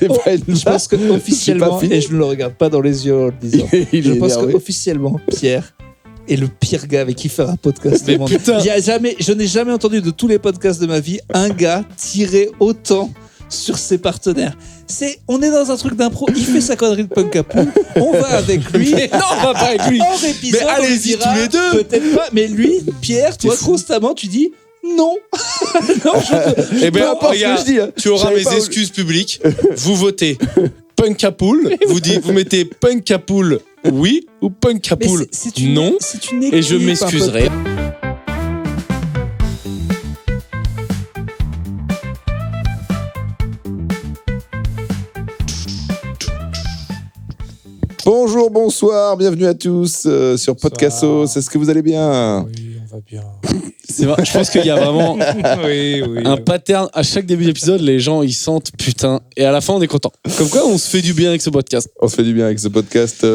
Je pense qu'officiellement, et je ne le regarde pas dans les yeux en le disant, je pense qu'officiellement, Pierre est le pire gars avec qui faire un podcast. Mais putain, je n'ai jamais entendu de tous les podcasts de ma vie un gars tirer autant sur ses partenaires. On est dans un truc d'impro, il fait sa connerie de punk à poule, on va avec lui. Mais non, on va pas avec lui. Hors épisode, mais allez-y tous les deux. Peut-être pas, mais lui, Pierre, toi constamment tu dis non. Non, eh ben, regarde, tu auras mes excuses publiques. Vous votez punk à poule, vous mettez punk à poule oui ou punk à poule non, et je m'excuserai. Bonjour, bonsoir, bienvenue à tous sur Podcastos. Est-ce que vous allez bien ? Oui, on va bien. C'est vrai, je pense qu'il y a vraiment un pattern. À chaque début d'épisode, les gens ils sentent putain, et à la fin on est content. Comme quoi, on se fait du bien avec ce podcast. On se fait du bien avec ce podcast.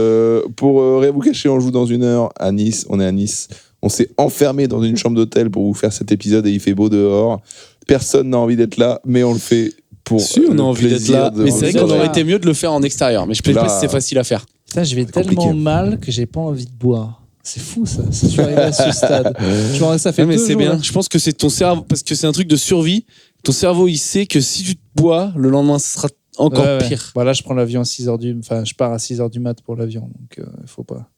Pour rien vous cacher, on joue dans 1 heure à Nice. On est à Nice. On s'est enfermé dans une chambre d'hôtel pour vous faire cet épisode et il fait beau dehors. Personne n'a envie d'être là, mais on le fait pour on a envie d'être là. Mais c'est vrai qu'on aurait été mieux de le faire en extérieur. Mais je ne sais pas si c'est facile à faire. Putain, je vais tellement mal que j'ai pas envie de boire. C'est fou ça. Je suis arrivé à ce stade. Ça fait mais 2 c'est jours, bien. là. Je pense que c'est ton cerveau, parce que c'est un truc de survie. Ton cerveau, il sait que si tu te bois, le lendemain, ce sera encore pire. Voilà, je prends l'avion à 6h je pars à 6h du mat pour l'avion, donc il faut pas.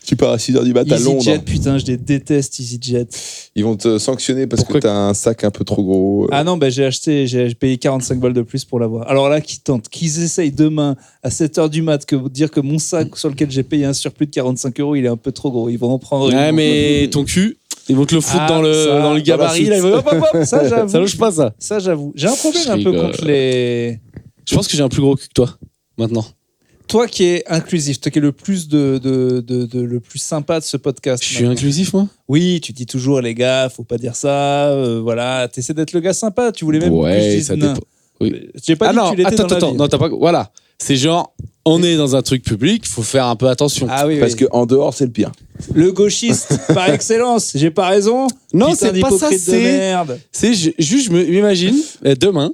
Tu pars à 6h du mat à Londres. EasyJet, putain, je les déteste, EasyJet. Ils vont te sanctionner parce que t'as un sac un peu trop gros. Ah non, j'ai payé 45 balles de plus pour l'avoir. Alors là, qu'ils essayent demain à 7h du mat dire que mon sac sur lequel j'ai payé un surplus de 45 €, il est un peu trop gros. Ils vont en prendre une. Ouais, mais ton cul, ils vont te le foutre dans le gabarit. Là, ils vont hop. Ça, j'avoue. Ça loge pas, ça. Ça, j'avoue. J'ai un problème un peu contre les. Je pense que j'ai un plus gros cul que toi, maintenant. Toi qui es inclusif, toi qui es le plus le plus sympa de ce podcast. Je suis inclusif, moi ? Oui, tu dis toujours les gars, faut pas dire ça. Voilà, t'essaies d'être le gars sympa. Tu voulais même que je dise nain. Oui. J'ai pas dit que tu l'étais dans la vie. Non, t'as pas. Voilà, c'est genre, on est dans un truc public, faut faire un peu attention. Ah oui. Parce que en dehors, c'est le pire. Le gauchiste par excellence. J'ai pas raison. Non, putain c'est pas ça. de merde. C'est juste, je m'imagine demain,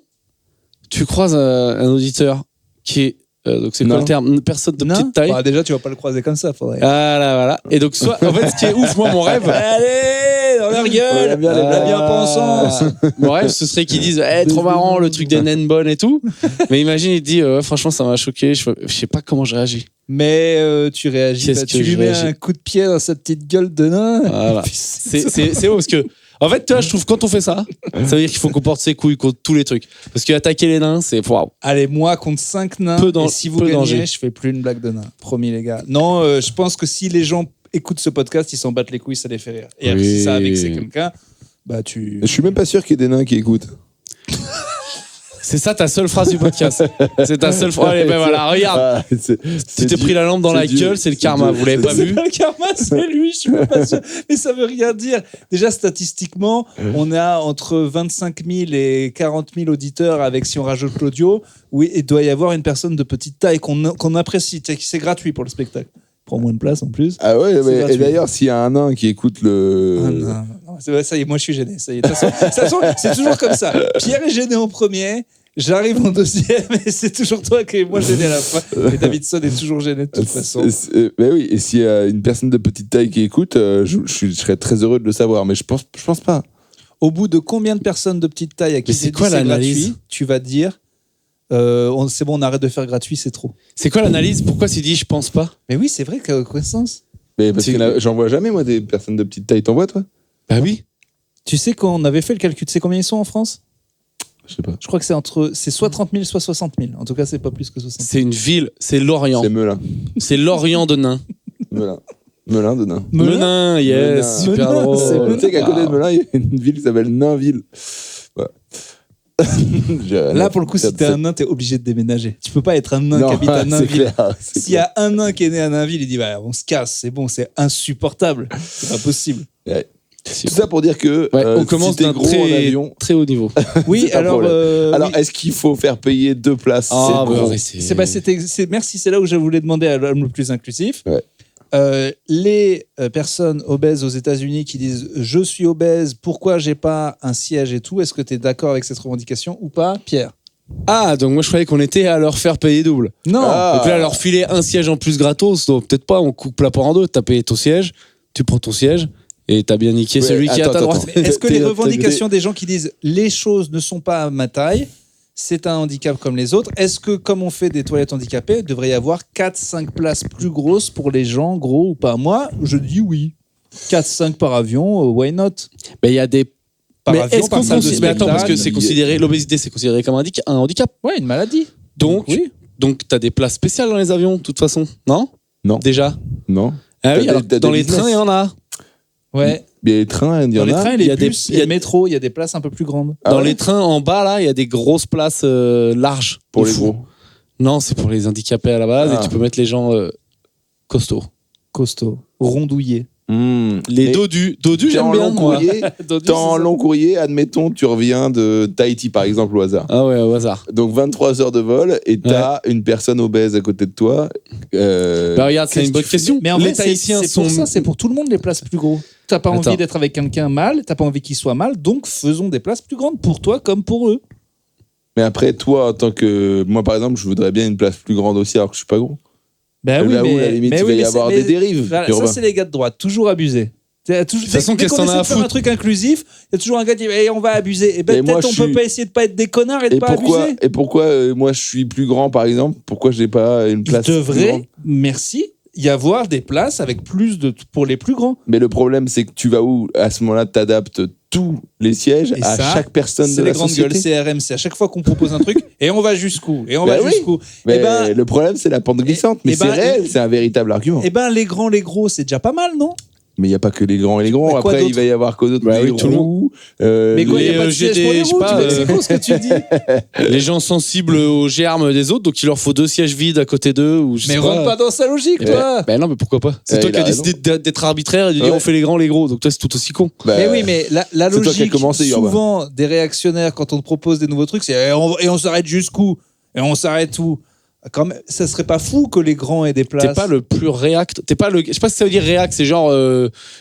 tu croises un auditeur qui est donc c'est quoi le terme ? Personne de petite taille. Bah, déjà, tu vas pas le croiser comme ça, faudrait. Voilà. Et donc, soit, en fait, ce qui est ouf, moi, mon rêve. Allez, dans leur gueule, la bien-pensance. Mon rêve, ce serait qu'ils disent, trop marrant, le truc des naines bonnes et tout. Mais imagine, il dit, franchement, ça m'a choqué, je sais pas comment je réagis. Mais tu réagis, tu lui mets un coup de pied dans sa petite gueule de nain. Voilà. C'est haut parce que. En fait, tu vois, je trouve que quand on fait ça, ça veut dire qu'il faut qu'on porte ses couilles contre tous les trucs. Parce qu'attaquer les nains, c'est waouh. Allez, moi contre 5 nains, et si vous gagnez, je fais plus une blague de nain. Promis, les gars. Non, je pense que si les gens écoutent ce podcast, ils s'en battent les couilles, ça les fait rire. Et si ça a vexé quelqu'un, bah tu. Je suis même pas sûr qu'il y ait des nains qui écoutent. C'est ça ta seule phrase du podcast. C'est ta seule phrase. Allez, ben voilà, regarde. Tu t'es pris la lampe dans la gueule, c'est le karma. Vous l'avez pas vu ? C'est pas le karma, c'est lui, je suis même pas sûr. Mais ça veut rien dire. Déjà, statistiquement, on a entre 25 000 et 40 000 auditeurs avec, si on rajoute l'audio. Oui, il doit y avoir une personne de petite taille qu'on apprécie. C'est gratuit pour le spectacle. Prends moins de place en plus. Ah ouais, et d'ailleurs, s'il y a un nain qui écoute le. Non, ça y est, moi je suis gêné. Ça y est. De toute façon, c'est toujours comme ça. Pierre est gêné en premier, j'arrive en deuxième, et c'est toujours toi qui est moi gêné à la fin. Et Davidson est toujours gêné de toute façon. Mais oui, et s'il y a une personne de petite taille qui écoute, je serais très heureux de le savoir, mais je pense pas. Au bout de combien de personnes de petite taille à qui c'est gratuit, tu vas dire c'est bon, on arrête de faire gratuit, c'est trop. C'est quoi l'analyse ? Pourquoi tu dis je pense pas ? Mais oui, c'est vrai qu'à connaissance. Mais parce que j'en vois jamais, moi, des personnes de petite taille. T'en vois, toi ? Bah oui. Tu sais qu'on avait fait le calcul, tu sais combien ils sont en France ? Je sais pas. Je crois que c'est soit 30 000, soit 60 000. En tout cas, c'est pas plus que 60 000. C'est une ville, c'est Lorient. C'est Melun. C'est Lorient de nains. Melun de nains. Melun, yes, super drôle. Tu sais qu'à côté de Melun, il y a une ville qui s'appelle Nainville. Ouais. Là, pour le coup, si t'es un nain, t'es obligé de déménager. Tu peux pas être un nain qui habite à Nainville. S'il y a un nain qui est né à Nainville, il dit bah, on se casse, c'est bon, c'est insupportable. C'est pas possible. Ouais. Tout ça pour dire que on commence si d'un gros en avion, très haut niveau. Oui, alors est-ce qu'il faut faire payer 2 places merci, c'est là où je voulais demander à l'homme le plus inclusif. Ouais. Les personnes obèses aux États-Unis qui disent je suis obèse, pourquoi j'ai pas un siège et tout, est-ce que tu es d'accord avec cette revendication ou pas, Pierre ? Ah, donc moi je croyais qu'on était à leur faire payer double. Non. Donc là, leur filer un siège en plus gratos, donc peut-être pas, on coupe la part en deux. T'as payé ton siège, tu prends ton siège et t'as bien niqué celui qui est à ta droite. Mais est-ce que les revendications des gens qui disent les choses ne sont pas à ma taille, c'est un handicap comme les autres, est-ce que comme on fait des toilettes handicapées, il devrait y avoir 4-5 places plus grosses pour les gens gros ou pas? Moi, je dis oui. 4-5 par avion, why not? Mais il y a des par avion, par salle de spectacle. Mais attends, parce que c'est considéré, l'obésité, c'est considéré comme un handicap. Ouais, une maladie. Donc t'as des places spéciales dans les avions, de toute façon, non? Non. Déjà? Non. Ah oui, alors, dans les trains, il y en a. Ouais. Il y a les trains, il y en a. Dans les trains et les bus, il y a le métro, il y a des places un peu plus grandes. Dans les trains, en bas, là, il y a des grosses places larges. Pour les gros. Non, c'est pour les handicapés à la base et tu peux mettre les gens costauds. Rondouillés. Les dodus, j'aime bien, moi. T'es en long courrier, admettons, tu reviens de Tahiti, par exemple, au hasard. Ah ouais, au hasard. Donc 23 heures de vol et t'as une personne obèse à côté de toi. Bah regarde, c'est une bonne question. Mais en les vrai, Tahitiens c'est pour ça, c'est pour tout le monde les places plus gros. T'as pas envie d'être avec quelqu'un mal, t'as pas envie qu'il soit mal, donc faisons des places plus grandes pour toi comme pour eux. Mais après, toi, en tant que... Moi, par exemple, je voudrais bien une place plus grande aussi alors que je suis pas gros. Ben oui, là où, à la limite, il va y avoir des dérives. Ça, c'est les gars de droite, toujours abusés. De toute façon, qu'est-ce qu'on a à foutre ? Un truc inclusif, il y a toujours un gars qui dit on va abuser. Et ben peut-être on peut pas essayer de pas être des connards et de pas abuser. Et pourquoi moi je suis plus grand par exemple ? Pourquoi j'ai pas une place plus grande ? Il devrait, merci, y avoir des places avec plus de pour les plus grands. Mais le problème c'est que tu vas où ? À ce moment-là, tu adaptes tous les sièges à chaque personne de la société. C'est les grandes gueules, CRM, c'est à chaque fois qu'on propose un truc et on va jusqu'où ? Et on va jusqu'où ? Mais le problème c'est la pente glissante, mais c'est réel, c'est un véritable argument. Eh ben les grands, les gros, c'est déjà pas mal, non ? Mais il n'y a pas que les grands et les grands. Après, il va y avoir quoi d'autre ? Tout le monde. Mais quoi, il n'y a pas de siège pour les roues, c'est quoi ce que tu dis ? Les gens sensibles aux germes des autres, donc il leur faut 2 sièges vides à côté d'eux. Ou mais rentre pas dans sa logique, toi. Ben non, mais pourquoi pas ? C'est toi qui as décidé d'être arbitraire et de dire on fait les grands, les gros. Donc toi, c'est tout aussi con. Mais oui, mais la logique, souvent, des réactionnaires, quand on te propose des nouveaux trucs, c'est et on s'arrête jusqu'où ? Et on s'arrête où ? Quand même, ça serait pas fou que les grands aient des places. T'es pas le plus réact. T'es pas le. Je sais pas si ça veut dire réact. C'est genre.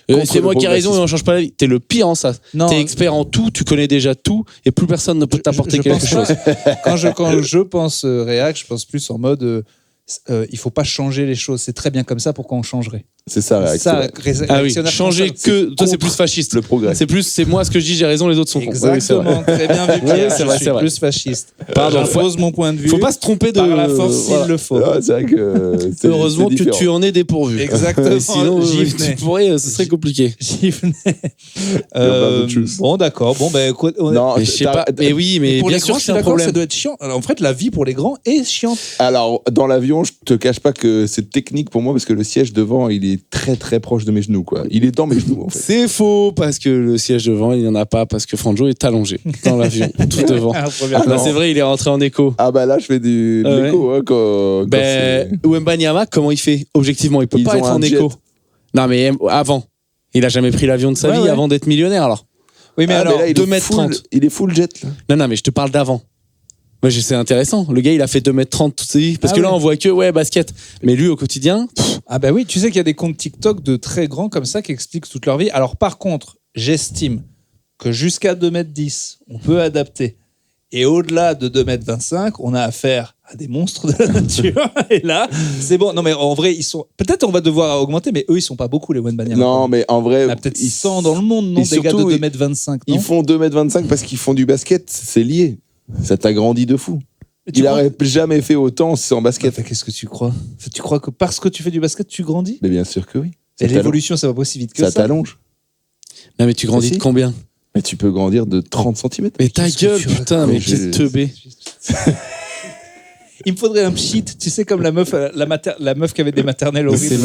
C'est moi qui ai raison et on change pas la vie. T'es le pire en ça. Non. T'es expert en tout. Tu connais déjà tout et plus personne ne peut t'apporter quelque chose. Quand je pense réact, je pense plus en mode. Il faut pas changer les choses. C'est très bien comme ça. Pourquoi on changerait ? C'est ça, ah oui, changer que toi c'est plus fasciste. Le progrès. C'est moi ce que je dis, j'ai raison, les autres sont cons. Exactement, très bien vu Pierre. C'est vrai, je suis plus fasciste. Pardon, pose mon point de vue. Faut pas se tromper de par la force s'il le faut. Ah, c'est vrai que heureusement que tu en es dépourvu. Exactement. Sinon tu pourrais, ce serait compliqué. J'y venais. Bon d'accord. Bon ben écoute, non, je sais pas. Mais oui, mais bien sûr que c'est un problème. Ça doit être chiant. Alors, en fait, la vie pour les grands est chiante. Alors dans l'avion, je te cache pas que c'est technique pour moi parce que le siège devant, il est très très proche de mes genoux, quoi. Il est dans mes genoux, en fait. C'est faux, parce que le siège devant, il n'y en a pas, parce que Franjo est allongé dans l'avion, tout devant. Là, c'est vrai, il est rentré en écho. Ah bah là, je fais de l'écho. Ouais. Hein, quand Wembanyama, comment il fait ? Objectivement, il peut pas être en écho. Non, mais avant. Il a jamais pris l'avion de sa vie avant d'être millionnaire, alors. Oui, mais alors, 2m30. Il est full jet, là. Non, mais je te parle d'avant. Ouais, c'est intéressant. Le gars, il a fait 2m30 toute sa vie. Parce que là, on voit que, basket. Mais lui, au quotidien. Ah, bah oui, tu sais qu'il y a des comptes TikTok de très grands comme ça qui expliquent toute leur vie. Alors, par contre, j'estime que jusqu'à 2m10, on peut adapter. Et au-delà de 2m25, on a affaire à des monstres de la nature. Et là, c'est bon. Non, mais en vrai, ils sont. Peut-être on va devoir augmenter, mais eux, ils sont pas beaucoup, les Wembanyama. Non, mais en vrai. Il y en a peut-être 100 dans le monde, non ? Des gars de 2m25. Ils font 2m25 parce qu'ils font du basket. C'est lié. Ça t'agrandit de fou. Il n'aurait jamais fait autant sans basket. Enfin, qu'est-ce que tu crois ? Tu crois que parce que tu fais du basket, tu grandis ? Mais bien sûr que oui. Et l'évolution, ça va pas aussi vite que ça. Ça t'allonge. Non, mais tu grandis de combien ? Mais tu peux grandir de 30 cm. Mais ta gueule, putain, mais quel teubé. Il me faudrait un pchit, tu sais, comme la meuf qui avait des maternelles horribles.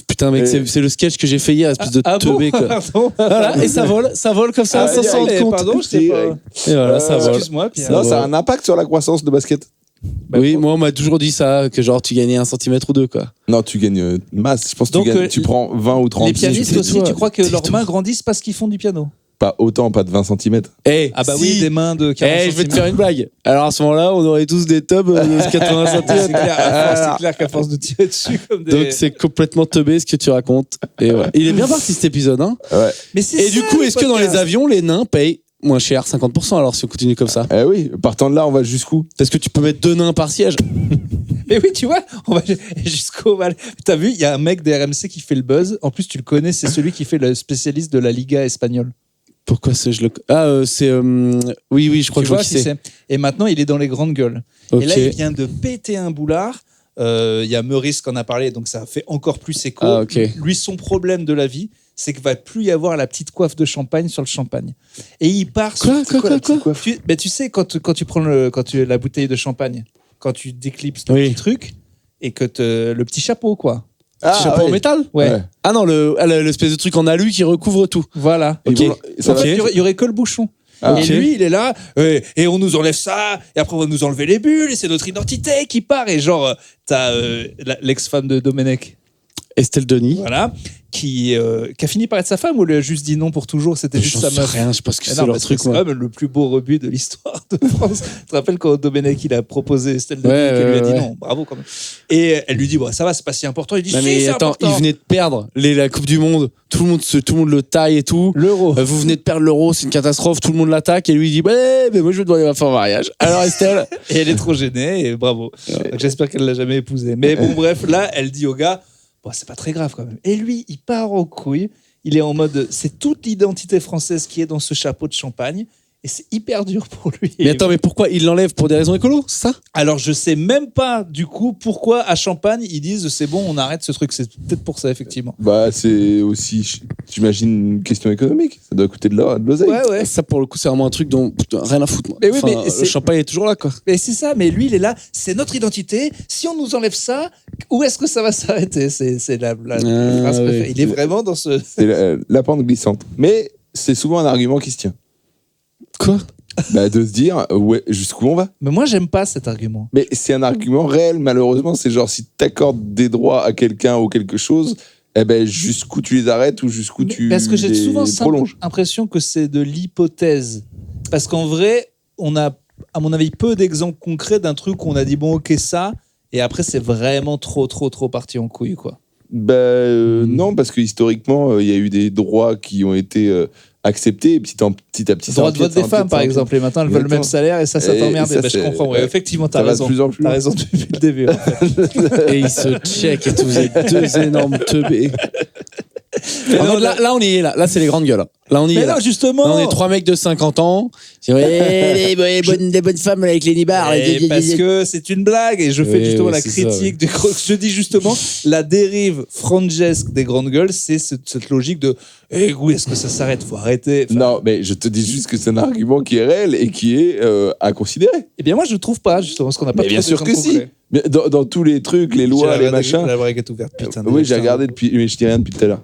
Putain, mec, c'est le sketch que j'ai fait hier, espèce de teubé, quoi. Pardon. Voilà, et ça vole comme ça, sans s'en rendre compte. Pardon, je sais pas. Et voilà, ça vole. Excuse-moi, Pierre. Non, ça a un impact sur la croissance de basket. Oui, moi, on m'a toujours dit ça, que genre, tu gagnais 1 cm ou 2, quoi. Non, tu gagnes masse. Je pense que tu prends 20 ou 30. Les pianistes aussi, tu crois que leurs mains grandissent parce qu'ils font du piano ? Pas autant, pas de 20 cm. Ah bah oui, des mains de 40 cm. Je vais te faire une blague. Alors à ce moment-là, on aurait tous des tubs de 80 cm. C'est clair qu'à force de tirer dessus comme des... Donc c'est complètement teubé ce que tu racontes. Et ouais. Il est bien parti cet épisode, hein. Ouais. Mais et du coup, est-ce que dans les avions, les nains payent moins cher, 50% alors si on continue comme ça. Eh oui, partant de là, on va jusqu'où? Parce que tu peux mettre 2 nains par siège. Mais oui, tu vois, on va jusqu'au Val. T'as vu, il y a un mec des RMC qui fait le buzz. En plus, tu le connais, c'est celui qui fait le spécialiste de la Liga espagnole. Pourquoi c'est c'est oui, je crois que je vois qui c'est. Et maintenant, il est dans les grandes gueules. Okay. Et là, il vient de péter un boulard. Il y a Meurice qui en a parlé, donc ça fait encore plus écho. Ah, okay. Lui, son problème de la vie, c'est qu'il va plus y avoir la petite coiffe de champagne sur le champagne. Et il part quoi tu sais, quand tu prends la bouteille de champagne, quand tu déclipses le petit truc, et que le petit chapeau, quoi. Chapeau en métal? Ouais. Ah non, l'espèce de truc en alu qui recouvre tout. Voilà. Okay. En fait, il y aurait que le bouchon. Et lui, il est là, et on nous enlève ça, et après on va nous enlever les bulles, et c'est notre identité qui part. Et genre, t'as l'ex-femme de Domenech. Estelle Denis. Voilà. Qui a fini par être sa femme, ou lui a juste dit non pour toujours, c'était juste sa meuf? Rien, je sais pas ce que c'est leur truc. C'est quand même le plus beau rebut de l'histoire de France. Tu te rappelles quand Domenech il a proposé Estelle Denis, qui lui a dit non, bravo quand même. Et elle lui dit bon, ça va, c'est pas si important. Il dit mais c'est attends, important. Il venait de perdre la Coupe du Monde, tout le monde le taille et tout. L'Euro. Vous venez de perdre l'Euro, c'est une catastrophe, tout le monde l'attaque, et lui il dit mais moi je veux demander ma fin en mariage. Alors Estelle. Et elle est trop gênée, et bravo. Donc, j'espère qu'elle l'a jamais épousé. Mais bon, bref, là, elle dit au gars. Bon, c'est pas très grave quand même. Et lui, il part en couille. Il est en mode, c'est toute l'identité française qui est dans ce chapeau de champagne. Et c'est hyper dur pour lui. Mais attends, mais pourquoi il l'enlève? Pour des raisons écolo, c'est ça? Alors, je sais même pas, du coup, pourquoi à Champagne, ils disent c'est bon, on arrête ce truc. C'est peut-être pour ça, effectivement. Bah, c'est aussi, j'imagine, une question économique. Ça doit coûter de l'oseille. Ouais. Ça, pour le coup, c'est vraiment un truc dont rien à foutre, moi. Mais oui, mais le champagne est toujours là, quoi. Mais c'est ça, mais lui, il est là. C'est notre identité. Si on nous enlève ça, où est-ce que ça va s'arrêter? C'est la phrase préférée. Il est vraiment dans ce. C'est la pente glissante. Mais c'est souvent un argument qui se tient. Quoi? Bah, de se dire, ouais, jusqu'où on va. Mais moi, j'aime pas cet argument. Mais c'est un argument réel, malheureusement. C'est genre, si t'accordes des droits à quelqu'un ou quelque chose, eh ben, jusqu'où tu les arrêtes ou jusqu'où tu Parce que j'ai les souvent prolonges. l'impression que c'est de l'hypothèse. Parce qu'en vrai, on a, à mon avis, peu d'exemples concrets d'un truc où on a dit, bon, ok, ça, et après, c'est vraiment trop parti en couille, quoi. Non, parce que historiquement, il y a eu des droits qui ont été acceptés, et petit à petit. Le droit de vote des femmes, par exemple, et maintenant elles veulent le même salaire, et ça t'emmerde. Je comprends, ouais. Effectivement, t'as raison. T'as raison depuis le début. En fait. Et ils se check et tout, vous êtes deux énormes teubés. Là, on y est, là, c'est les grandes gueules. Là, on y est. Là, justement. Là, on est 3 mecs de 50 ans. C'est les bonnes femmes avec les nibards. Parce que c'est une blague, et je fais justement la critique du. Je dis justement, la dérive frangesque des grandes gueules, c'est cette logique de où est-ce que ça s'arrête? Faut arrêter. Enfin, non, mais je te dis juste que c'est un argument qui est réel et qui est à considérer. Eh bien, moi, je trouve pas, justement, parce qu'on n'a pas. Mais bien sûr que si. Dans tous les trucs, les lois, les machins. La braguette ouverte, putain. Oui, j'ai regardé depuis, mais je dis rien depuis tout à l'heure.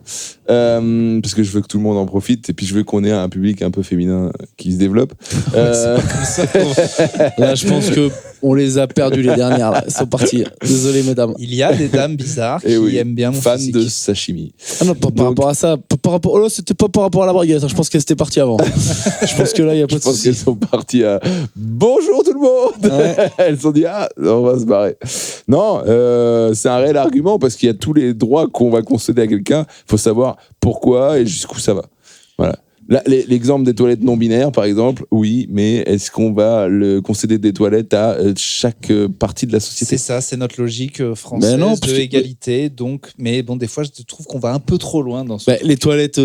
Parce que je veux que tout le monde en profite et puis je veux qu'on ait un public un peu féminin qui se développe. C'est pas comme ça. Là, je pense que on les a perdus les dernières. Là. Ils sont partis. Désolé, mesdames. Il y a des dames bizarres qui aiment bien mon fans physique. de sashimi. Ah non, par rapport à ça, c'était pas par rapport à la braguette. Je pense qu'elles étaient parties avant. Je pense que là, il y a pas de souci. Je pense qu'elles sont parties à bonjour tout le monde. Ouais. Elles se sont dit on va se barrer. Non, c'est un réel argument parce qu'il y a tous les droits qu'on va concéder à quelqu'un. Il faut savoir pourquoi et jusqu'où ça va. Voilà. Là, l'exemple des toilettes non binaires, par exemple, oui, mais est-ce qu'on va concéder des toilettes à chaque partie de la société? C'est ça, c'est notre logique française de égalité. Donc, mais bon, des fois, je trouve qu'on va un peu trop loin dans ce. Les toilettes,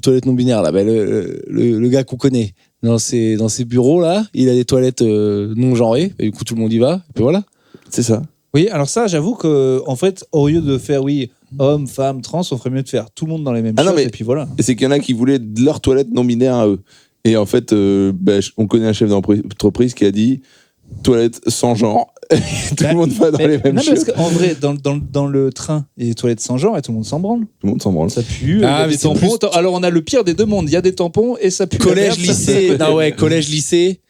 toilettes non binaires, là, le gars qu'on connaît dans ses bureaux là, il a des toilettes non genrées. Et du coup, tout le monde y va. Et puis voilà. C'est ça. Oui, alors ça, j'avoue que en fait, au lieu de faire homme, femme, trans, on ferait mieux de faire tout le monde dans les mêmes choses, et puis voilà. Et c'est qu'il y en a qui voulaient de leur toilette non binaire à eux. Et en fait, on connaît un chef d'entreprise qui a dit toilette sans genre. Tout le monde va dans les mêmes choses. Parce qu'en vrai, dans le train, il y a des toilettes sans genre et tout le monde s'en branle. Tout le monde s'en branle. Ça pue. Des tampons. Alors on a le pire des deux mondes. Il y a des tampons et ça pue. Collège, lycée. Collège, lycée.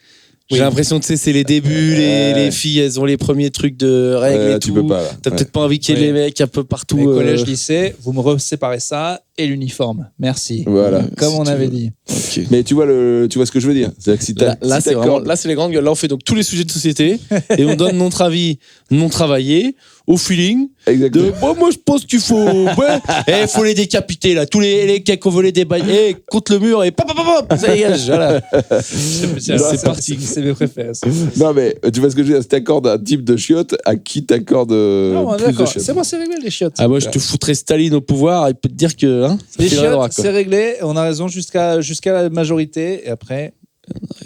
J'ai l'impression que c'est les débuts, les filles, elles ont les premiers trucs de règles et tout. Tu peux pas. T'as peut-être pas envie qu'il y ait les mecs un peu partout. Collège, lycée, vous me séparez ça et l'uniforme. Merci. Voilà. Comme on avait dit. Okay. Mais tu vois ce que je veux dire. C'est-à-dire que si là, c'est vraiment, là, c'est les grandes gueules. Là, on fait donc tous les sujets de société et on donne notre avis non travaillé au feeling. Exactement. Moi, je pense qu'il faut, faut les décapiter là. Tous les gars qui ont volé des balles, contre le mur et ça dégage. Voilà. C'est parti. C'est mes préférés. Non mais tu vois ce que je veux dire. Si t'accordes un type de chiotte, à qui t'accordes plus de chiottes? C'est bon, c'est réglé les chiottes. Ah moi, je te foutrais Staline au pouvoir. Il peut te dire que les chiottes, c'est réglé. On a raison jusqu'à la majorité et après.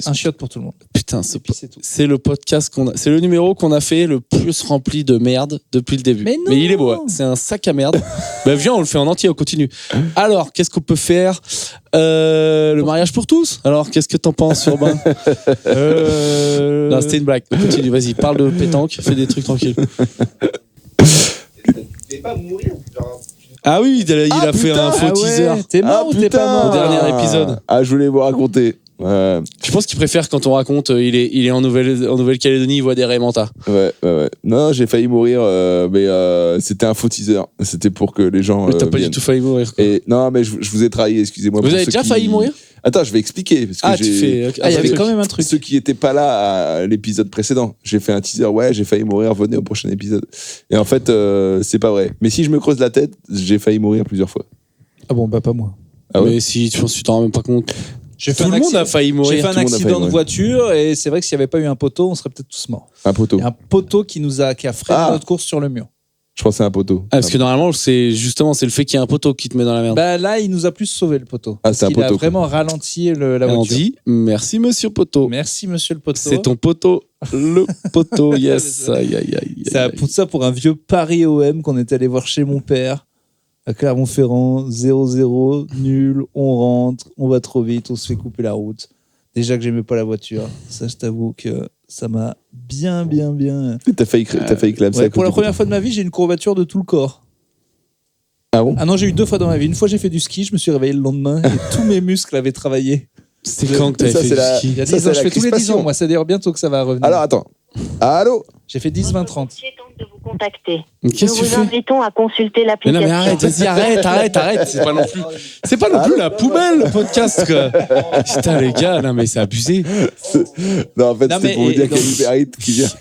Un chiotte pour tout le monde. Putain, c'est le podcast c'est le numéro qu'on a fait le plus rempli de merde depuis le début. Mais il est beau, c'est un sac à merde. Viens, on le fait en entier, on continue. Alors, qu'est-ce qu'on peut faire le mariage pour tous. Alors, qu'est-ce que t'en penses, Urbain? Non, c'était une blague. Continue, vas-y, parle de pétanque, fais des trucs tranquilles. Pas mourir. Ah oui, il a fait un faux teaser. T'es mort ou t'es pas mort? Au dernier épisode. Ah, je voulais vous raconter. Je pense qu'il préfère quand on raconte, il est en Nouvelle-Calédonie, il voit des Raymanta. Ouais. Non, j'ai failli mourir, mais c'était un faux teaser. C'était pour que les gens. Mais t'as pas du tout failli mourir, quoi. Et, non, mais je vous ai trahi, excusez-moi. Vous avez déjà failli mourir? Attends, je vais expliquer. Parce que il y avait quand même un truc. Ceux qui n'étaient pas là à l'épisode précédent, j'ai fait un teaser, j'ai failli mourir, venez au prochain épisode. Et en fait, c'est pas vrai. Mais si je me creuse la tête, j'ai failli mourir plusieurs fois. Ah bon, pas moi. Ah ouais? Mais si tu t'en rends même pas compte. Tout le monde a failli mourir. J'ai fait un accident de voiture et c'est vrai que s'il n'y avait pas eu un poteau, on serait peut-être tous morts. Un poteau. Il y a un poteau qui a freiné notre course sur le mur. Je pensais à un poteau. Parce que normalement, c'est le fait qu'il y ait un poteau qui te met dans la merde. Là, il nous a plus sauvé le poteau. C'est un poteau. Il a vraiment ralenti la voiture. On dit merci monsieur poteau. Merci monsieur le poteau. C'est ton poteau, le poteau. Yes. Ça pour un vieux Paris OM qu'on est allé voir chez mon père. À Clermont-Ferrand, 0-0, nul, on rentre, on va trop vite, on se fait couper la route. Déjà que j'aimais pas la voiture, ça je t'avoue que ça m'a bien. T'as failli clamser. Pour la première fois de ma vie, j'ai une courbature de tout le corps. Ah bon? Ah non, j'ai eu 2 fois dans ma vie. Une fois, j'ai fait du ski, je me suis réveillé le lendemain et tous mes muscles avaient travaillé. C'était quand que t'avais fait du ski? Il y a 10 ans, je fais tous les 10 ans, moi. C'est d'ailleurs bientôt que ça va revenir. Alors attends. Allô? J'ai fait 10, 20, 30. De vous contacter. Qu'est-ce que tu fais? Nous vous invitons à consulter l'application. Mais non, mais arrête, vas-y, arrête. C'est pas non plus la poubelle, le podcast, quoi. Putain, les gars, non, mais c'est abusé. Non, en fait, c'était pour vous dire qu'il y a Uber Eats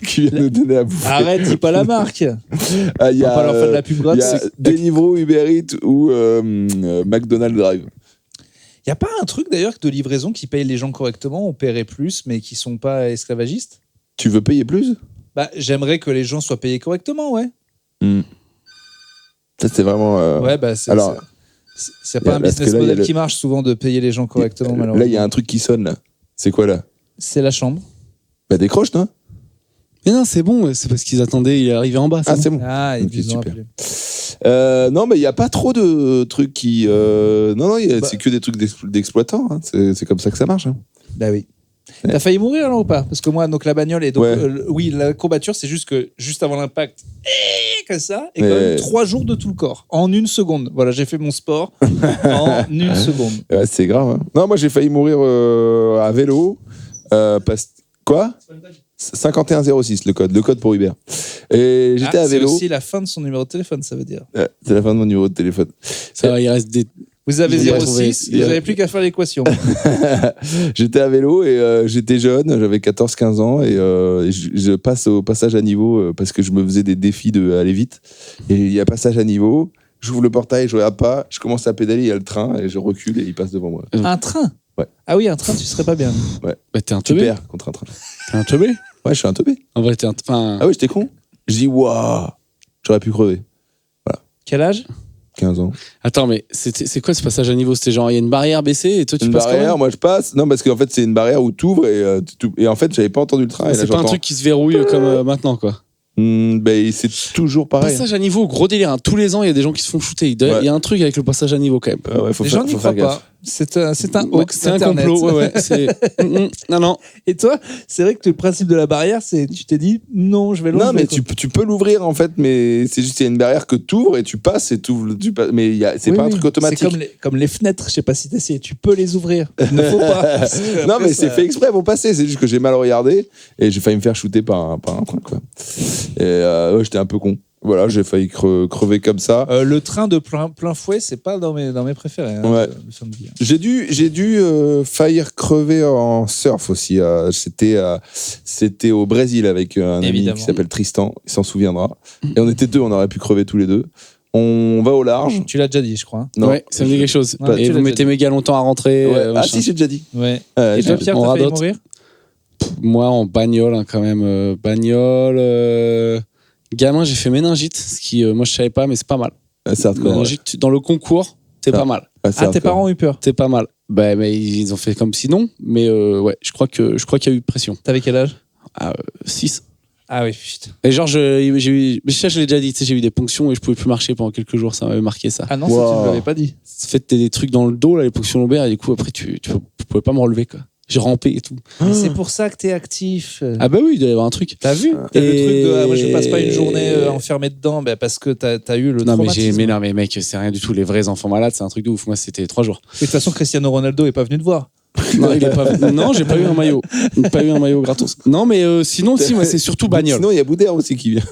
qui vient nous donner à bouffer. Arrête, dis pas la marque. On va pas leur faire de la pub gratis. Il y a Deliveroo, Uber Eats ou McDonald's Drive. Il n'y a pas un truc d'ailleurs de livraison qui paye les gens correctement, on paierait plus, mais qui sont pas esclavagistes? Tu veux payer plus? J'aimerais que les gens soient payés correctement, ouais. Ça, c'est vraiment. C'est pas un business model qui marche souvent de payer les gens correctement, malheureusement. Là, il y a un truc qui sonne, là. C'est quoi, là? C'est la chambre. Décroche, non? Mais non, c'est bon, c'est parce qu'ils attendaient, il est arrivé en bas. C'est bon. Ah, ils okay, ont super. appelé. Non, mais il n'y a pas trop de trucs qui. C'est que des trucs d'exploitants. Hein. C'est comme ça que ça marche. Hein. Bah oui. T'as failli mourir alors ou pas? Parce que moi, donc la bagnole et donc oui, la courbature, c'est juste que juste avant l'impact, comme ça, et quand même 3 jours de tout le corps en 1 seconde. Voilà, j'ai fait mon sport en 1 seconde. Ouais, c'est grave. Hein. Non, moi j'ai failli mourir à vélo. Quoi? 5106 le code pour Uber. Et j'étais à vélo. C'est aussi la fin de son numéro de téléphone, ça veut dire. C'est la fin de mon numéro de téléphone. Ça va, il reste des. Vous avez 06, vous n'avez plus qu'à faire l'équation. J'étais à vélo et j'étais jeune, j'avais 14-15 ans et je passe au passage à niveau parce que je me faisais des défis d'aller vite. Et il y a passage à niveau, j'ouvre le portail, je regarde pas, je commence à pédaler, il y a le train et je recule et il passe devant moi. Un train? Ouais. Ah oui, un train, tu serais pas bien. Ouais. T'es un teubé? Super contre un train. T'es un teubé? Ouais, je suis un teubé. En vrai, Ah oui, j'étais con. Je dis, waouh, j'aurais pu crever. Voilà. Quel âge? 15 ans. Attends, mais c'est quoi ce passage à niveau? C'était genre, il y a une barrière baissée et toi tu passes quand même? Une barrière, moi je passe. Non, parce qu'en fait, c'est une barrière où t'ouvres et en fait, j'avais pas entendu le train. C'est pas un truc qui se verrouille comme maintenant, quoi. C'est toujours pareil. Passage à niveau, gros délire. Hein. Tous les ans, il y a des gens qui se font shooter. Il y a un truc avec le passage à niveau quand même. Les gens n'y croient pas. C'est un hoax. C'est un complot. Ouais. Non. Et toi, c'est vrai que le principe de la barrière, c'est tu t'es dit non, je vais l'ouvrir. Non, mais tu peux l'ouvrir en fait, mais c'est juste il y a une barrière que tu ouvres et tu passes et tu passes. Mais c'est pas un truc automatique. C'est comme les fenêtres. Je sais pas si t'as essayé. Tu peux les ouvrir. Il ne faut pas. Non, mais c'est fait exprès pour passer. C'est juste que j'ai mal regardé et j'ai failli me faire shooter par un train, quoi. Et j'étais un peu con. Voilà, j'ai failli crever comme ça. Le train de plein fouet, c'est pas dans mes préférés. Hein, Ouais. le film de vie, hein. J'ai dû faillir crever en surf aussi. C'était au Brésil avec un ami Évidemment. qui s'appelle Tristan, il s'en souviendra. Et on était deux, on aurait pu crever tous les deux. On va au large. Tu l'as déjà dit, je crois. hein. Non, Ouais, ça me dit quelque chose. Ouais, Et tu vous l'as mettez déjà méga longtemps à rentrer. Ouais. Ah machin. si, j'ai déjà dit. Ouais. Ouais, Et toi, j'ai- Pierre, on t'as failli radote. mourir? Moi, en bagnole, hein, quand même. Bagnole. Gamin, j'ai fait méningite, ce qui, moi, je savais pas, mais c'est pas mal. c'est hardcore. Ouais. Méningite, dans le concours, c'est Ah. pas mal. Ah, c'est Ah, tes hardcore. parents ont eu peur. C'est pas mal. Bah, mais ils ont fait comme sinon. Mais ouais, je crois qu'il y a eu pression. T'avais quel âge? 6. Ah oui, putain. Et genre, j'ai eu. Mais ça, je l'ai déjà dit, tu sais, j'ai eu des ponctions et je pouvais plus marcher pendant quelques jours. Ça m'avait marqué ça. Ah non, ça, tu Wow. me l'avais pas dit. Ça fait des trucs dans le dos, là, les ponctions lombaires, et du coup, après, tu pouvais pas me relever, quoi. J'ai rampé et tout. Mais c'est pour ça que t'es actif. Ah bah oui, il doit y avoir un truc. T'as vu? T'as le Et- truc de moi je passe pas une journée enfermé dedans parce que t'as eu le Non mais, traumatisme. non mais mec, c'est rien du tout. Les vrais enfants malades, c'est un truc de ouf. Moi, c'était 3 jours. De toute façon, Cristiano Ronaldo est pas venu te voir. Non, il est pas... non, j'ai pas eu un maillot. Pas eu un maillot gratos. Non, mais sinon, si, moi, c'est surtout bagnole. Sinon, il y a Boudère aussi qui vient.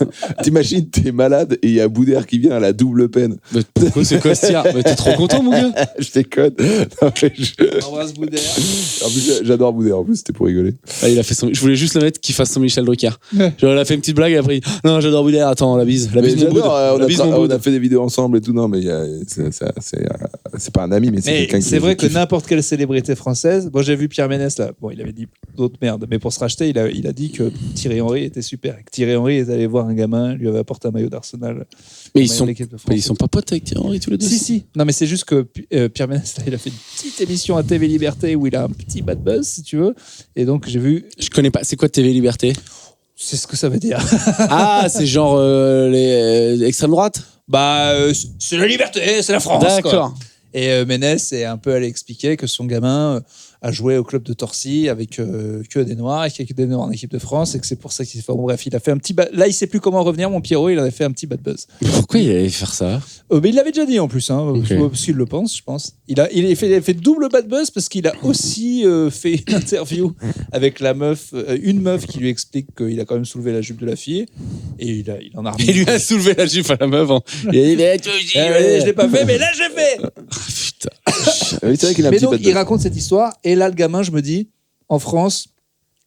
T'imagines, t'es malade et il y a Boudère qui vient à la double peine. Mais pourquoi c'est quoi ce tir? Mais t'es trop content, mon gars? Je déconne. Non, mais Embrasse Boudère. En plus, j'adore Boudère, en plus, c'était pour rigoler. Ah, il a fait son... Je voulais juste le mettre qu'il fasse son Michel Drucker. Ouais. Genre, il a fait une petite blague et après, non, j'adore Boudère. Attends, la bise. La Mais bise, mon boud. j'adore, La bise, mon on boud. a fait des vidéos ensemble et tout. Non, mais c'est pas un ami, mais c'est Mais quelqu'un qui c'est vrai que kiffe. n'importe quelle célébrité française. Bon, j'ai vu Pierre Ménès là. Bon, il avait dit d'autres merdes, mais pour se racheter, il a dit que Thierry Henry était super. Et que Thierry Henry est allé voir un gamin, lui avait apporté un maillot d'Arsenal. Mais maillot de l'équipe de France. ils sont pas potes avec Thierry Henry tous les deux. Si. Non, mais c'est juste que Pierre Ménès, là, il a fait une petite émission à TV Liberté où il a un petit bad buzz, si tu veux. Et donc, j'ai vu. Je connais pas. C'est quoi TV Liberté? C'est ce que ça veut dire. Ah, c'est genre les extrême droite. Bah, c'est la liberté, c'est la France. quoi. D'accord. Et Ménès est un peu allé expliquer que son gamin a joué au club de Torcy avec que des Noirs et qu'il y a que des Noirs en équipe de France et que c'est pour ça qu'il s'est fait. Bon, bref, il a fait un petit. Là, il sait plus comment revenir, mon Pierrot. Il avait fait un petit bad buzz. Mais pourquoi il allait faire ça? Mais il l'avait déjà dit en plus, hein, Ok. parce qu'il le pense, je pense. Il a fait double bad buzz parce qu'il a aussi fait une interview avec une meuf qui lui explique qu'il a quand même soulevé la jupe de la fille et il en a remis. Il lui a soulevé la jupe à la meuf. Hein. Et il est. Je l'ai pas fait, mais là j'ai fait. Putain. Oui, c'est vrai qu'il a un Mais petit donc, bad il buzz. raconte cette histoire, et là, le gamin, je me dis, en France,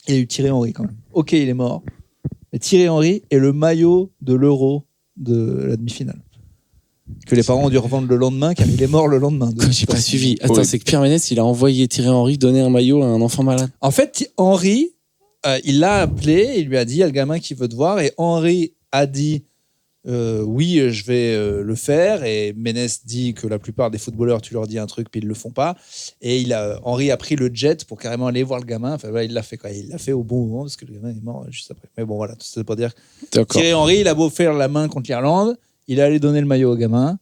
il y a eu Thierry Henry quand même. Ok, il est mort. Mais Thierry Henry est le maillot de l'Euro de la demi-finale. Que les parents ont dû revendre le lendemain, car il est mort le lendemain. Quoi, j'ai pas suivi. Attends, Oui. c'est que Pierre Ménès, il a envoyé Thierry Henry donner un maillot à un enfant malade. En fait, Henry, il l'a appelé, il lui a dit, il y a le gamin qui veut te voir, et Henry a dit, oui, je vais le faire. Et Ménès dit que la plupart des footballeurs, tu leur dis un truc, puis ils le font pas. Et Henry a pris le jet pour carrément aller voir le gamin. Enfin, voilà, il l'a fait quoi. Il l'a fait au bon moment parce que le gamin est mort juste après. Mais bon, voilà, tout ça pour dire. D'accord. Thierry Henry, il a beau faire la main contre l'Irlande, il est allé donner le maillot au gamin.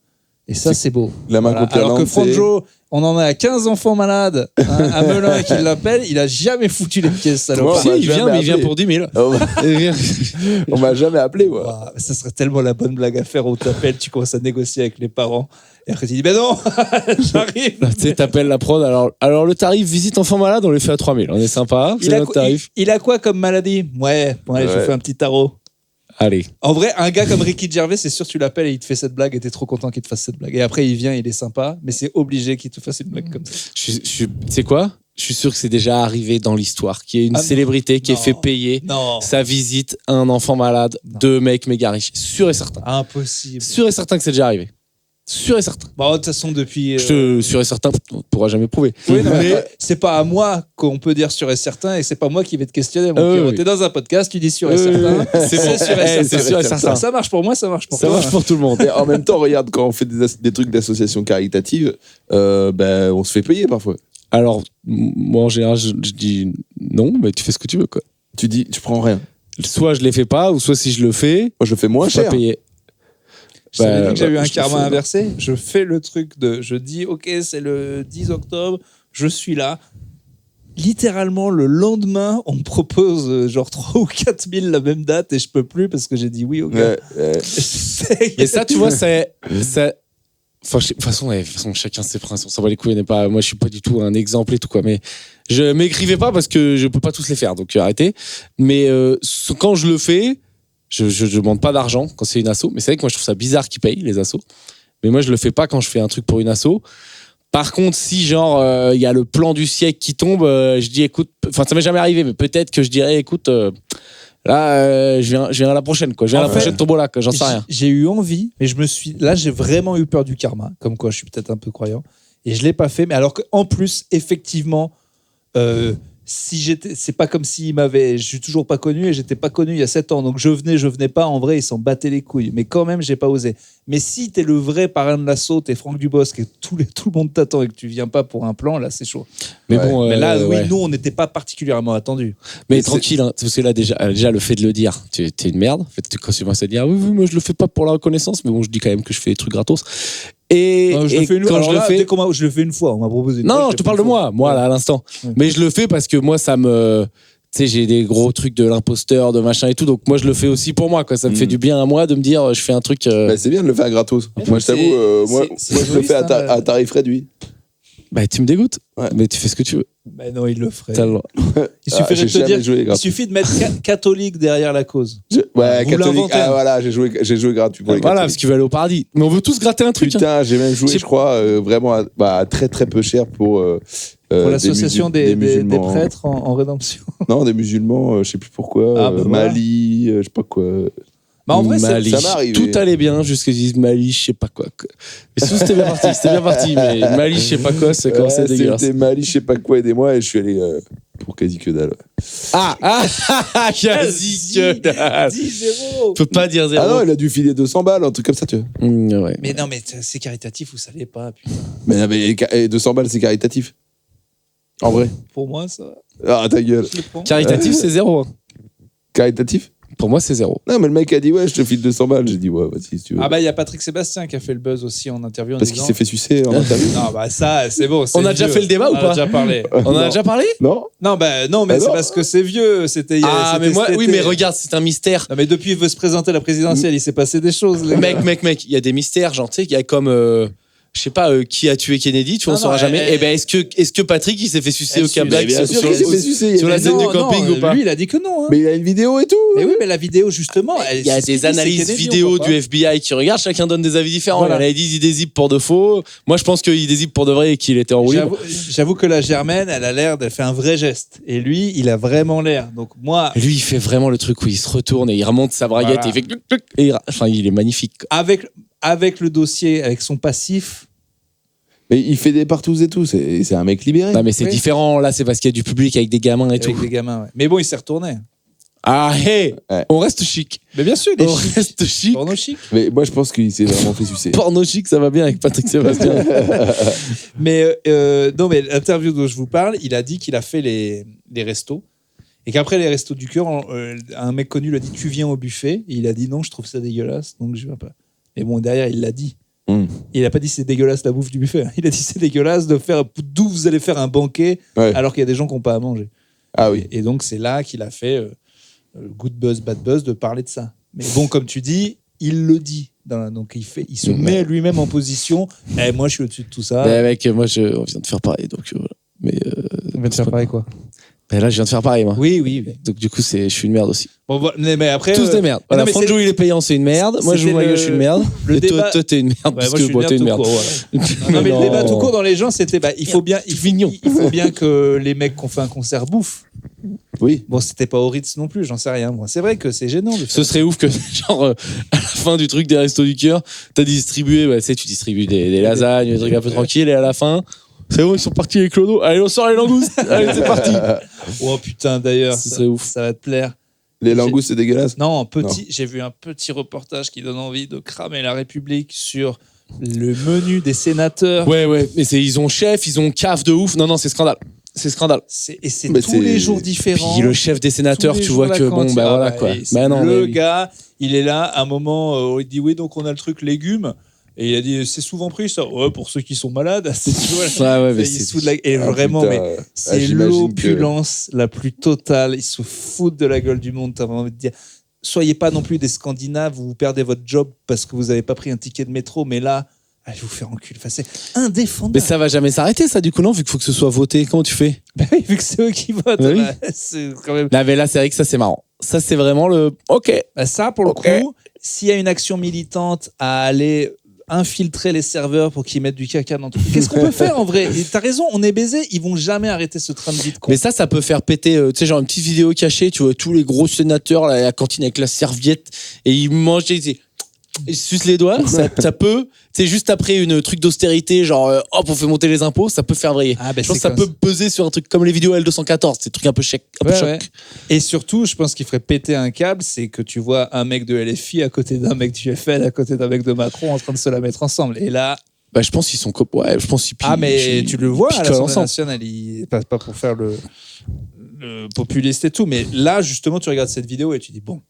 Et ça, c'est beau. La main Voilà. contre Alors que l'Irlande, c'est- Franjo, on en a 15 enfants malades, hein, à Melun qui l'appelle, il a jamais foutu les pieds, ce salopard. Ouais, Si, m'a il vient, jamais mais il vient appelé. pour 10 000. Oh, bah, Il vient. on m'a jamais appelé, moi. Ouah, ça serait tellement la bonne blague à faire où t'appelles, tu commences à négocier avec les parents. Et après, tu dis, ben non, j'arrive. Tu sais, t'appelles la prod. Alors, le tarif visite enfant malade, on le fait à 3 000. On est sympa. C'est notre tarif. Il a quoi comme maladie? Ouais, bon, allez, je Ouais. fais un petit tarot. Allez. En vrai, un gars comme Ricky Gervais, c'est sûr, tu l'appelles et il te fait cette blague et t'es trop content qu'il te fasse cette blague. Et après, il vient, il est sympa, mais c'est obligé qu'il te fasse une blague comme ça. Tu sais quoi? Je suis sûr que c'est déjà arrivé dans l'histoire qu'il y ait une Ah non. célébrité qui ait Non. fait payer Non, sa visite à un enfant malade, Non. 2 mecs méga riches. Sûr et certain. impossible. Sûr et certain que c'est déjà arrivé. Sûr et certain. Bon, de toute façon, depuis. Sûr et certain, on pourra jamais prouver. Oui, non, mais c'est pas à moi qu'on peut dire sûr et certain et c'est pas moi qui vais te questionner. Mon Pierrot. oui. T'es dans un podcast, tu dis sûr et certain. c'est bon. sûr et Eh, certain. c'est sûr et certain. Ça marche pour moi, ça marche pour Ça toi. marche pour tout le monde. Et en même temps, regarde, quand on fait des trucs d'associations caritatives, ben, on se fait payer parfois. Alors, moi en général, je dis non, mais tu fais ce que tu veux, quoi. Tu dis, tu prends rien. Soit je les fais pas, ou soit si je le fais, Moi, je le fais moins je suis pas cher. payé. Je t'avais dit que j'avais eu un je te karma fais- inversé. Je fais le truc de. Je dis, ok, c'est le 10 octobre, je suis là. Littéralement, le lendemain, on me propose genre 3 ou 4 000 la même date et je peux plus parce que j'ai dit oui au gars. Et ça, tu vois, c'est. Enfin, de toute façon, chacun ses principes. On s'en bat les couilles. Moi, je suis pas du tout un exemple et tout, quoi. Mais je m'écrivais pas parce que je peux pas tous les faire. Donc, arrêtez. Mais quand je le fais, Je demande pas d'argent quand c'est une asso, mais c'est vrai que moi je trouve ça bizarre qu'ils payent les assos. Mais moi je le fais pas quand je fais un truc pour une asso. Par contre, si genre il y a le plan du siècle qui tombe, je dis écoute, enfin ça m'est jamais arrivé, mais peut-être que je dirais écoute, là je viens à la prochaine quoi, je viens à la prochaine tombola quoi, j'en sais rien. J'ai eu envie, mais là j'ai vraiment eu peur du karma, comme quoi je suis peut-être un peu croyant, et je l'ai pas fait. Mais alors qu'en plus, effectivement, c'est pas comme s'il m'avait, je suis toujours pas connu et j'étais pas connu il y a 7 ans, donc je venais pas, en vrai ils s'en battaient les couilles, mais quand même j'ai pas osé. Mais si t'es le vrai parrain de l'assaut, t'es Franck Dubosc et tout le monde t'attend et que tu viens pas pour un plan, là c'est chaud. Mais bon, mais là oui, nous on n'était pas particulièrement attendus. Mais tranquille, hein, parce que là déjà le fait de le dire, t'es une merde. En fait, quand tu commences à dire oui, moi je le fais pas pour la reconnaissance, mais bon, je dis quand même que je fais des trucs gratos. Et, non, je le fais une fois, on m'a proposé. Non, je te parle de moi là à l'instant. Ouais. Mais je le fais parce que moi ça me, tu sais, j'ai des gros trucs de l'imposteur, de machin et tout, donc moi je le fais aussi pour moi quoi. Ça me fait du bien à moi de me dire je fais un truc. Bah, c'est bien de le faire gratos. Moi je t'avoue, moi je le fais à tarif réduit. Bah tu me dégoûtes. Ouais. Mais tu fais ce que tu veux. Bah non, il le ferait. Il suffirait de te dire. Il suffit de mettre catholique derrière la cause. Ouais, catholique. Ah voilà, j'ai joué gratuit pour les catholiques. Voilà, parce qu'il va aller au paradis. Mais on veut tous gratter un truc. Putain, j'ai même joué, je crois, vraiment à très très peu cher pour l'association des prêtres en rédemption. Non, des musulmans, je sais plus pourquoi. Mali, je sais pas quoi. Bah en vrai, Mali, ça m'est arrivé. Tout allait bien jusqu'à qu'ils disent Mali, je sais pas quoi. Mais c'était bien parti. Mais Mali, je sais pas quoi, c'est quand c'est dégueulasse. C'était Mali, je sais pas quoi, aidez-moi, et je suis allé pour quasi que dalle. Quasi que dalle. 10-0. Peut pas dire 0. Ah non, il a dû filer 200 balles, un truc comme ça, tu vois. Ouais. Mais non, mais c'est caritatif, vous savez pas, putain. Mais 200 balles, c'est caritatif. En vrai. Pour moi, ça. Ah, ta gueule. Caritatif, c'est 0. Caritatif? Pour moi, c'est 0. Non, mais le mec a dit, ouais, je te file 200 balles. J'ai dit, ouais, vas-y, si tu veux. Ah, bah, il y a Patrick Sébastien qui a fait le buzz aussi en interview. Parce qu'il s'est fait sucer en interview. Non, bah, ça, c'est bon. On a déjà fait le débat ou pas? On a déjà parlé. On en a déjà parlé? Non. Non, bah, non, mais c'est parce que c'est vieux. C'était. Mais moi, oui, mais regarde, c'est un mystère. Non, mais depuis, il veut se présenter à la présidentielle. Il s'est passé des choses. Mec, il y a des mystères, genre, tu sais, il y a comme. Je sais pas qui a tué Kennedy, tu vois, on saura jamais. Eh ben, est-ce que Patrick il s'est fait sucer au Cap Black sur la scène du camping ou pas? Lui, il a dit que non. Mais il a une vidéo et tout. Mais oui, mais la vidéo justement. Il y a des analyses vidéo du FBI qui regardent, chacun donne des avis différents. Voilà. Il dit il dézippe pour de faux. Moi, je pense qu'il dézippe pour de vrai et qu'il était en roue libre. J'avoue que la Germaine, elle a l'air d'elle fait un vrai geste. Et lui, il a vraiment l'air. Donc moi. Lui, il fait vraiment le truc où il se retourne et il remonte sa braguette et il fait et enfin, il est magnifique. Avec le dossier, avec son passif. Mais il fait des partous et tout, c'est un mec libéré. Non, mais c'est différent, là, c'est parce qu'il y a du public avec des gamins et tout. Avec des gamins, ouais. Mais bon, il s'est retourné. Ah, hey ouais. On reste chic. Mais bien sûr, on reste chic. Porno chic. Mais moi, je pense qu'il s'est vraiment fait sucer. Porno chic, ça va bien avec Patrick Sébastien. Mais non, mais l'interview dont je vous parle, il a dit qu'il a fait les restos. Et qu'après les restos du cœur, un mec connu lui a dit tu viens au buffet. Et il a dit non, je trouve ça dégueulasse, donc je viens pas. Mais bon, derrière, il l'a dit. Il a pas dit c'est dégueulasse la bouffe du buffet. Il a dit c'est dégueulasse d'où vous allez faire un banquet alors qu'il y a des gens qui n'ont pas à manger. Ah oui. Et donc c'est là qu'il a fait good buzz, bad buzz de parler de ça. Mais bon, comme tu dis, il le dit. Donc il se met lui-même en position. Moi je suis au-dessus de tout ça. Mais mec, on vient de faire pareil. Donc voilà. Mais on vient de faire pareil quoi. Mais là, je viens de faire pareil, moi. Oui. Donc, du coup, je suis une merde aussi. Bon, mais après. Tous des merdes. Voilà, Franjo, il est payant, c'est une merde. Moi, je joue je suis une merde. Et toi, t'es une merde, parce que toi, t'es une merde. Non, mais le débat tout court dans les gens, c'était, il faut bien que les mecs qui ont fait un concert bouffent. Oui. Bon, c'était pas au Ritz non plus, j'en sais rien, moi. C'est vrai que c'est gênant. Ce serait ouf que, genre, à la fin du truc des Restos du Cœur, t'as distribué, tu sais, tu distribues des lasagnes, des trucs un peu tranquilles, et à la fin. C'est bon, ils sont partis avec Clodo. Allez, on sort les langoustes. Allez, c'est parti. Oh putain, d'ailleurs, ça va te plaire. Les langoustes, c'est dégueulasse. Non, j'ai vu un petit reportage qui donne envie de cramer la République sur le menu des sénateurs. Ouais, mais ils ont chef, ils ont caf de ouf. Non, c'est scandale. C'est scandale. C'est tous les jours différents. Puis le chef des sénateurs, tu vois que bon, bah voilà quoi. Le gars, il est là, à un moment, il dit oui, donc on a le truc légumes. Et il a dit, c'est souvent pris ça. Ouais, pour ceux qui sont malades. Et vraiment, mais c'est l'opulence la plus totale. Ils se foutent de la gueule du monde. T'as envie de dire, soyez pas non plus des Scandinaves, vous perdez votre job parce que vous n'avez pas pris un ticket de métro. Mais là, allez vous faire enculer. Enfin, c'est indéfendable. Mais ça va jamais s'arrêter, ça, du coup, non, vu qu'il faut que ce soit voté. Comment tu fais? Bah oui, vu que c'est eux qui votent. Oui. C'est quand même. Là, mais là, c'est vrai que ça, c'est marrant. Ça, c'est vraiment le. Ok. Bah, ça, pour le Ok. coup, s'il y a une action militante à aller infiltrer les serveurs pour qu'ils mettent du caca dans tout. Qu'est-ce qu'on peut faire en vrai? Et t'as raison, on est baisé, ils vont jamais arrêter ce train de vie de con. Mais ça peut faire péter, tu sais, genre une petite vidéo cachée, tu vois, tous les gros sénateurs là, à la cantine avec la serviette et ils mangent, ils se sucent les doigts. Ça peut, tu sais, juste après une truc d'austérité, genre hop, on fait monter les impôts, ça peut faire vriller. Ah, bah, je pense c'est que ça peut comme peser sur un truc comme les vidéos L214, ces trucs un peu choc. Ouais. Et surtout, je pense qu'il ferait péter un câble, c'est que tu vois un mec de LFI à côté d'un mec du FN, à côté d'un mec de Macron en train de se la mettre ensemble. Et là. Bah, je pense qu'ils sont ouais, je pense qu'ils Ah, mais tu le vois à l'Assemblée ensemble. nationale, pas pour faire le populiste et tout, mais là, justement, tu regardes cette vidéo et tu dis, bon,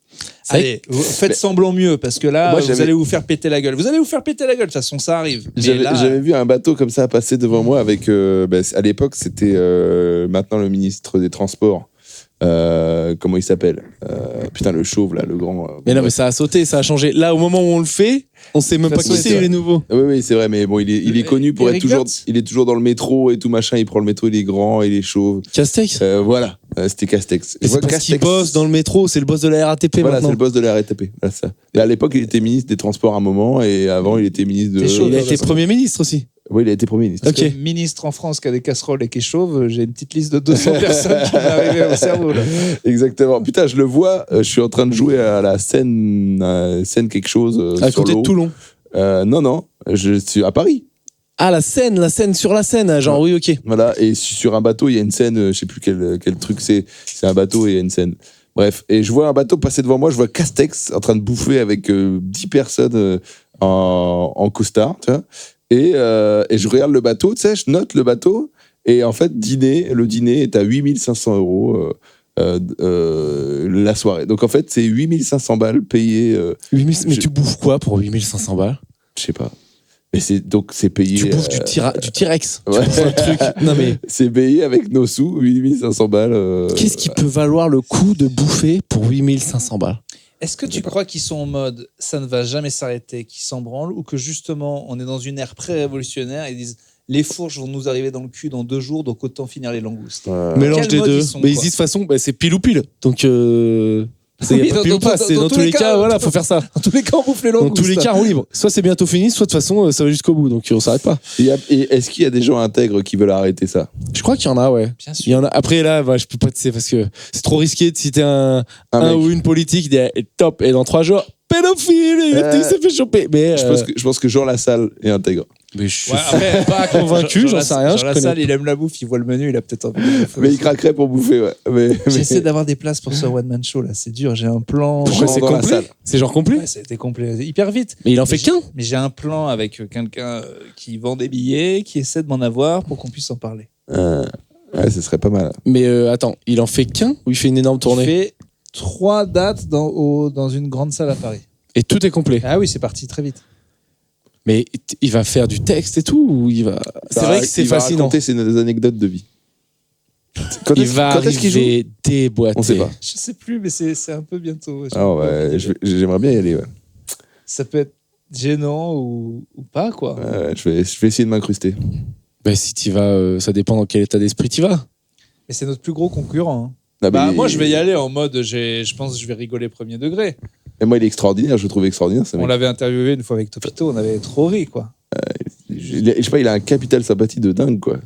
allez, faites semblant mieux, parce que là, Moi, vous allez vous faire péter la gueule. Vous allez vous faire péter la gueule, de toute façon, ça arrive. Mais là, J'avais vu un bateau comme ça passer devant moi avec, à l'époque, c'était maintenant le ministre des Transports. Comment il s'appelle? Putain, le chauve, là, le grand. Mais non, mais ça a sauté, ça a changé. Là, au moment où on le fait, on sait même pas qui c'est, les nouveaux. Oui, c'est vrai, mais bon, il est connu pour Eric être toujours. Woerth. Il est toujours dans le métro et tout machin. Il prend le métro, il est grand, il est chauve. Castex. Voilà, c'était Castex. Et c'est parce qu'il bosse dans le métro, c'est le boss de la RATP Voilà, maintenant. c'est le boss de la RATP. Voilà, ça. Et à l'époque, il était ministre des Transports à un moment, et avant, il était ministre de. C'est chaud, Il a été Premier ministre aussi. Oui, il a été Premier ministre. parce que ministre en France qui a des casseroles et qui est chauve, j'ai une petite liste de 200 personnes qui m'est arrivée au cerveau. Là. Exactement. Putain, je le vois, je suis en train de jouer à la scène quelque chose À sur côté l'eau. de Toulon. Non, je suis à Paris. Ah, la scène sur la Seine, genre oui, ok. Voilà, et sur un bateau, il y a une scène, je sais plus quel truc c'est un bateau et il y a une scène. Bref, et je vois un bateau passer devant moi, je vois Castex en train de bouffer avec 10 personnes en costard, tu vois. Et je regarde le bateau, tu sais, je note le bateau, et en fait, le dîner est à 8500 € la soirée. Donc en fait, c'est 8500 balles payées. Mais tu bouffes quoi pour 8500 balles? Je sais pas. Mais c'est payé. Tu bouffes du T-Rex. Ouais. Tu bouffes un truc. Non mais. C'est payé avec nos sous, 8500 balles. Qu'est-ce qui peut valoir le coût de bouffer pour 8500 balles? Est-ce que tu crois qu'ils sont en mode ça ne va jamais s'arrêter, qu'ils s'en branlent, ou que justement on est dans une ère pré-révolutionnaire et ils disent les fourches vont nous arriver dans le cul dans 2 jours, donc autant finir les langoustes. Mélange Quel des mode deux. ils sont, Mais ils quoi. disent de toute façon, c'est pile ou pile. Donc. C'est Oui, y a pas pile ou pas. C'est dans tous les cas, voilà, faut faire ça. Dans tous les cas, on bouffe les Dans langoustes. tous les cas, on libre. Soit c'est bientôt fini, soit de toute façon, ça va jusqu'au bout. Donc on s'arrête pas. Et est-ce qu'il y a des gens intègres qui veulent arrêter ça? Je crois qu'il y en a, ouais. Bien Il y en a. Après là, je peux pas te dire parce que c'est trop risqué de citer un mec. ou une politique top et dans 3 jours pédophile il s'est fait choper. Mais Je pense que Jean Lassalle est intègre. mais je suis Ouais, après, pas convaincu, j'en sais rien. Jean Je Lassalle, connais. il aime la bouffe, il voit le menu, il a peut-être envie de bouffer. Mais il craquerait pour bouffer, ouais. Mais J'essaie d'avoir des places pour ce one-man show là, c'est dur, j'ai un plan. Pourquoi Jean c'est dans la complet? salle. C'est genre complet. Ouais, ça a été complet, hyper vite. Mais il en fait qu'un. Mais j'ai un plan avec quelqu'un qui vend des billets, qui essaie de m'en avoir pour qu'on puisse en parler. ouais, ce serait pas mal. Mais attends, il en fait qu'un ou il fait une énorme Il tournée? fait 3 dates dans une grande salle à Paris. Et tout est complet. Ah oui, c'est parti très vite. Mais il va faire du texte et tout ou il va. C'est vrai que c'est Il va fascinant. raconter ses anecdotes de vie. Quand Il va quand est-ce qu'il joue? arriver déboîté. On sait pas. Je sais plus, mais c'est un peu bientôt. Ah ouais, j'aimerais bien y aller. Ouais. Ça peut être gênant ou pas, quoi. Je vais essayer de m'incruster. Bah, si tu vas, ça dépend dans quel état d'esprit tu vas. Mais c'est notre plus gros concurrent. Hein. Ah, Bah, mais- moi, je vais y aller en mode, je pense que je vais rigoler premier degré. Et moi, il est extraordinaire. Je le trouve extraordinaire. Ce On mec. l'avait interviewé une fois avec Topito, on avait trop ri, quoi. Je sais pas, il a un capital sympathie de dingue, quoi.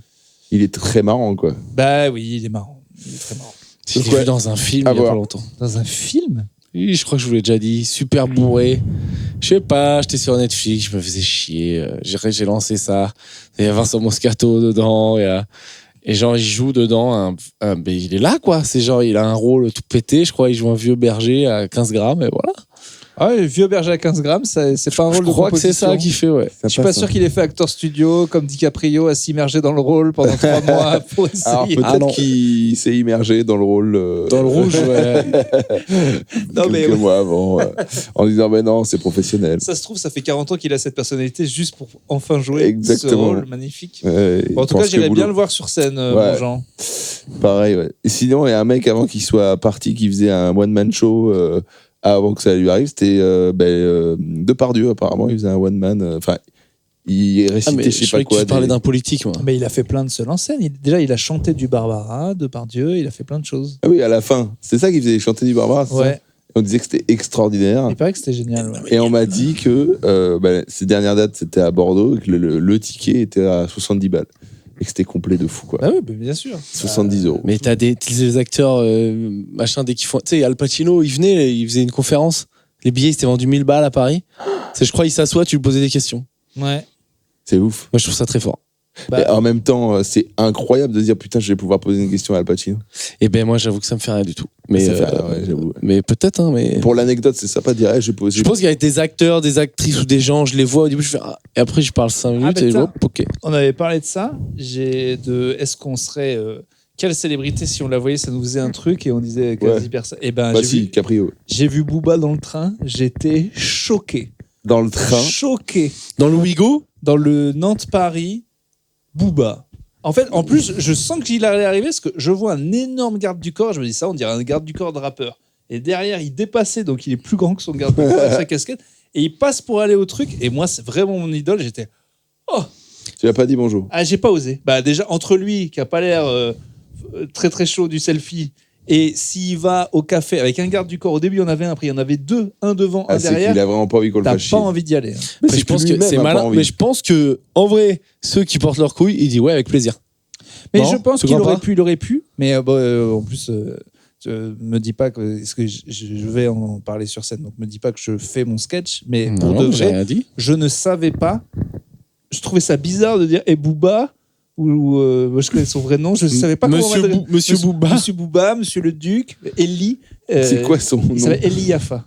Il est très marrant, quoi. Bah oui, il est marrant. Il est très marrant. Je l'ai Ouais. vu dans un film À il y a voir. pas longtemps. Dans un film? Oui, je crois que je vous l'ai déjà dit. Super bourré. Je sais pas, j'étais sur Netflix, je me faisais chier. J'ai lancé ça. Il y a Vincent Moscato dedans. Et genre, il joue dedans. Mais il est là, quoi. C'est genre, il a un rôle tout pété. Je crois il joue un vieux berger à 15 grammes. Et voilà. Ah ouais, vieux berger à 15 grammes, c'est pas un Je rôle de crois que c'est composition. ça qu'il fait, ouais. Je suis pas sûr qu'il ait fait acteur studio comme DiCaprio à s'immerger dans le rôle pendant 3 mois pour Alors essayer. peut-être non. qu'il s'est immergé dans le rôle. Dans le rouge, ouais. Non, mais quelques mois avant, en disant mais non, c'est professionnel. ça se trouve, ça fait 40 ans qu'il a cette personnalité juste pour enfin jouer Exactement. ce rôle magnifique. Ouais, Bon, en tout il cas, pense j'irais que bien boulot. le voir sur scène, Ouais. mon Jean. Pareil, ouais. Et sinon, il y a un mec avant qu'il soit parti qui faisait un one-man show avant que ça lui arrive. C'était Depardieu, apparemment. Il faisait un one-man. Enfin, Il récitait mais je je sais pas croyais que quoi. tu parlais d'un politique, moi. Mais il a fait plein de seuls en scène. Déjà, il a chanté du Barbara, Depardieu, il a fait plein de choses. Ah oui, à la fin. C'est ça qu'il faisait chanter du Barbara, c'est ça Ouais, On disait que c'était extraordinaire. il paraît que c'était génial. Ouais. Et on m'a dit que ces dernières dates, c'était à Bordeaux et que le ticket était à 70 balles. Et que c'était complet de fou, quoi. Ah oui, bah, bien sûr. 70 €. Mais t'as des acteurs, machin, dès qu'ils font. Tu sais, Al Pacino, il venait, il faisait une conférence. Les billets, ils s'étaient vendus 1000 balles à Paris. Je crois, il s'assoit, tu lui posais des questions. Ouais. C'est ouf. Moi, je trouve ça très fort. Et en même temps, c'est incroyable de dire putain, je vais pouvoir poser une question à Al Pacino. Et ben, moi, j'avoue que ça me fait rien du tout. Mais, Ça fait rien, ouais, j'avoue. mais peut-être, hein, mais. Pour l'anecdote, c'est sympa de dire, je vais poser. Je pense qu'il y a des acteurs, des actrices ou des gens, je les vois au début, je fais ah, et après je parle 5 minutes et je vois, ok. On avait parlé de ça. Est-ce qu'on serait. Quelle célébrité, si on la voyait, ça nous faisait un truc et on disait quasi personne. Et ben, Caprio. j'ai vu Booba dans le train, j'étais choqué. Dans le train. Choqué. Dans le Ouigo, Dans le Nantes-Paris, Booba. En fait, en plus, je sens qu'il allait arriver parce que je vois un énorme garde du corps. Je me dis ça, on dirait un garde du corps de rappeur. Et derrière, il dépassait, donc il est plus grand que son garde du corps avec sa casquette. Et il passe pour aller au truc. Et moi, c'est vraiment mon idole. J'étais, oh, Tu l'as pas dit bonjour. ah, j'ai pas osé. Bah déjà, entre lui, qui a pas l'air très très chaud du selfie, et s'il va au café avec un garde du corps, au début, il y en avait un, après il y en avait deux, un devant, un C'est derrière. qu'il a vraiment pas envie qu'on le T'as fasse pas chier. envie d'y aller. Hein. mais je pense que c'est malin. Mais je pense que en vrai, ceux qui portent leurs couilles, ils disent ouais avec plaisir. Mais Non, je pense tu qu'il crois aurait pas pu, il aurait pu. Mais en plus, me dis pas que, est-ce que je vais en parler sur scène. Donc me dis pas que je fais mon sketch. Mais pour de j'ai vrai, rien dit. je ne savais pas. Je trouvais ça bizarre de dire Booba ou moi je connais son vrai nom. Je ne savais pas Monsieur comment m'adresser. Monsieur Booba. Monsieur Booba, Monsieur le Duc, Eli. C'est quoi son Il nom s'appelle Eli Yaffa.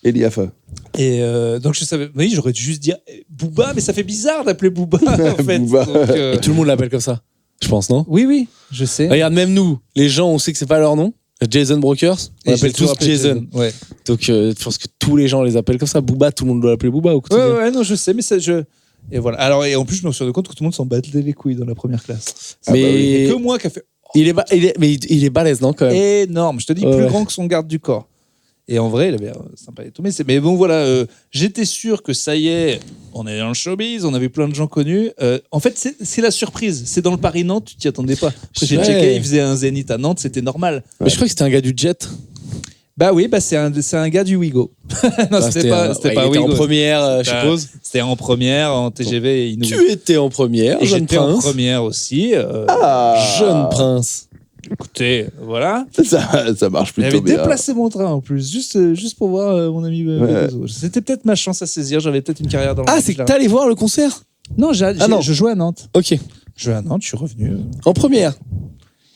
Eliafa. Et donc je savais, oui, j'aurais dû juste dire Booba, mais ça fait bizarre d'appeler Booba en fait. Booba. Donc, Et tout le monde l'appelle comme ça. Je pense non. oui, je sais. Regarde même nous, les gens, on sait que c'est pas leur nom. Jason Brokers, on Et appelle j'ai toujours tous appelé Jason. Ouais. Donc je pense que tous les gens les appellent comme ça. Booba, tout le monde doit l'appeler Booba au quotidien. Ouais, non, je sais, mais ça, et voilà. Alors, et en plus, je me suis rendu compte que tout le monde s'en battait les couilles dans la première classe. Mais Il y a que moi qui a fait il est balèze, non, quand même. énorme. Je te dis, plus Ouais. grand que son garde du corps. Et en vrai, il avait sympa et tout. Mais bon, voilà, j'étais sûr que ça y est, on est dans le showbiz, on avait plein de gens connus. En fait, c'est la surprise. C'est dans le Paris-Nantes, tu t'y attendais pas. Après, j'ai Ouais. checké, il faisait un Zénith à Nantes, c'était normal. Mais je crois que c'était un gars du Jet. Bah oui, c'est un gars du Ouigo. Non, c'était pas il était Ouigo. en première, je suppose. C'était en première, en TGV. Et Tu étais en première, et jeune j'étais en prince. première aussi. Jeune prince. Écoutez, voilà. Ça marche plutôt J'avais bien. déplacé mon train en plus, juste pour voir mon ami Bezozo. C'était peut-être ma chance à saisir, j'avais peut-être une carrière dans le Ah, rap, c'est que là. t'es allé voir le concert. Non, non. je jouais à Nantes. Ok. Je jouais à Nantes, je suis revenu. En première.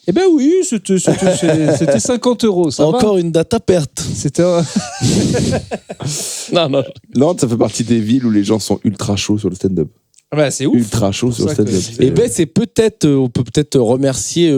Eh ben oui, c'était 50 €. Ça Encore va. une date à perte. C'était Non. Nantes, ça fait partie des villes où les gens sont ultra chauds sur le stand-up. bah, c'est ouf. Ultra chauds sur le ça que stand-up. je disais. Et ben c'est peut-être, on peut peut-être remercier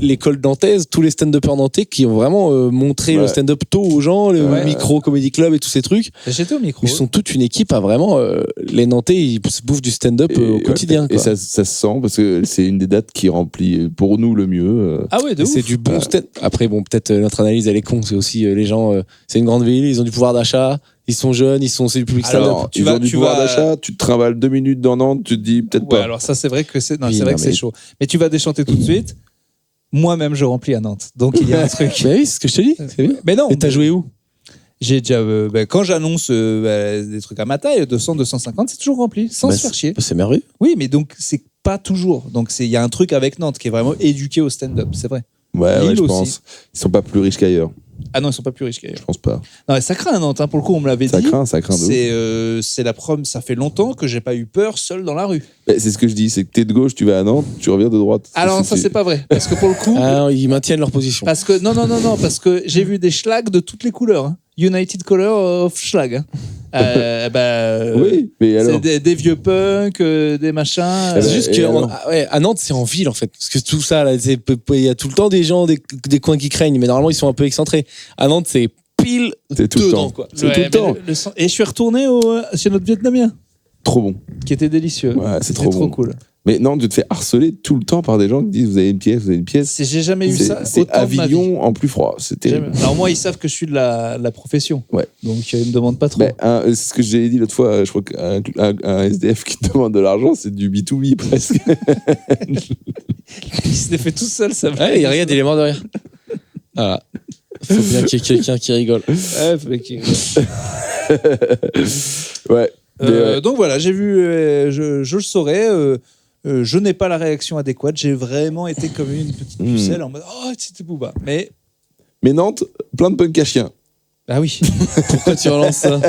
l'école nantaise, tous les stand-uppers nantais qui ont vraiment montré le Ouais. stand-up tôt aux gens, le Ouais. micro comedy club et tous ces trucs. J'étais au micro. Ils sont toute une équipe à vraiment les Nantais, ils se bouffent du stand-up au quotidien. Et Quoi. ça se sent parce que c'est une des dates qui remplit pour nous le mieux. Ah ouais, de Et ouf. c'est du bon stand. Après, bon, peut-être notre analyse elle est con. C'est aussi les gens. C'est une grande ville, ils ont du pouvoir d'achat, ils sont jeunes, c'est du public stand-up. Alors, tu ils vas- ont du tu pouvoir vas- d'achat, tu te trimbales 2 minutes dans Nantes, tu te dis peut-être Ouais, pas. alors ça, c'est vrai que c'est Oui, c'est vrai non, que c'est mais- chaud. Mais tu vas déchanter tout de suite. Moi-même, je remplis à Nantes. Donc, il y a un truc. Bah oui, c'est ce que je te dis. C'est bien. Mais non. Et t'as joué où? J'ai déjà, quand j'annonce des trucs à ma taille, 200, 250, c'est toujours rempli, sans Bah, se faire chier. C'est merveilleux. Oui, mais donc c'est pas toujours. Donc il y a un truc avec Nantes qui est vraiment éduqué au stand-up, c'est vrai. Ouais, Lille je aussi. pense. Ils sont pas plus riches qu'ailleurs. Ah non, ils sont pas plus riches qu'ailleurs. Je pense pas. Non, mais ça craint à Nantes, hein, pour le coup, on me l'avait Ça dit. craint de ouf. C'est la preuve, ça fait longtemps que j'ai pas eu peur seul dans la rue. Mais c'est ce que je dis, c'est que t'es de gauche, tu vas à Nantes, tu reviens de droite. Alors ça, c'est pas vrai. Parce que pour le coup. Ah, ils maintiennent leur position. Parce que, non, parce que j'ai vu des schlags de toutes les couleurs. Hein. United Color of Schlag. Hein. Oui, mais alors. C'est des vieux punks, des machins. Eh C'est ben, juste et que alors à Nantes, c'est en ville en fait. Parce que tout ça, là, il y a tout le temps des gens, des coins qui craignent, mais normalement ils sont un peu excentrés. À Nantes, c'est pile C'est tout le dedans, temps. quoi. C'est Ouais, tout le mais temps. Et je suis retourné chez notre Vietnamien, Trop bon. qui était délicieux. Ouais, c'est C'était trop bon. cool. Mais non, tu te fais harceler tout le temps par des gens qui disent vous avez une pièce. J'ai jamais eu ça. C'est autant de ma vie. Avignon en plus froid. C'est terrible. Jamais. Alors moi, ils savent que je suis de la profession. Ouais. Donc ils me demandent pas trop. Ben, c'est ce que j'ai dit l'autre fois. Je crois qu'un SDF qui te demande de l'argent, c'est du B2B presque. Il se les fait tout seul, ça va. Ouais, il regarde, il est mort de rire. Voilà. Faut bien qu'il y ait quelqu'un qui rigole. Ouais, mec. Ouais. Donc voilà, j'ai vu, je le saurais. Je n'ai pas la réaction adéquate. J'ai vraiment été comme une petite pucelle en mode oh, c'était Booba. Mais Nantes, plein de punk à chiens. ah oui. Pourquoi tu relances ça?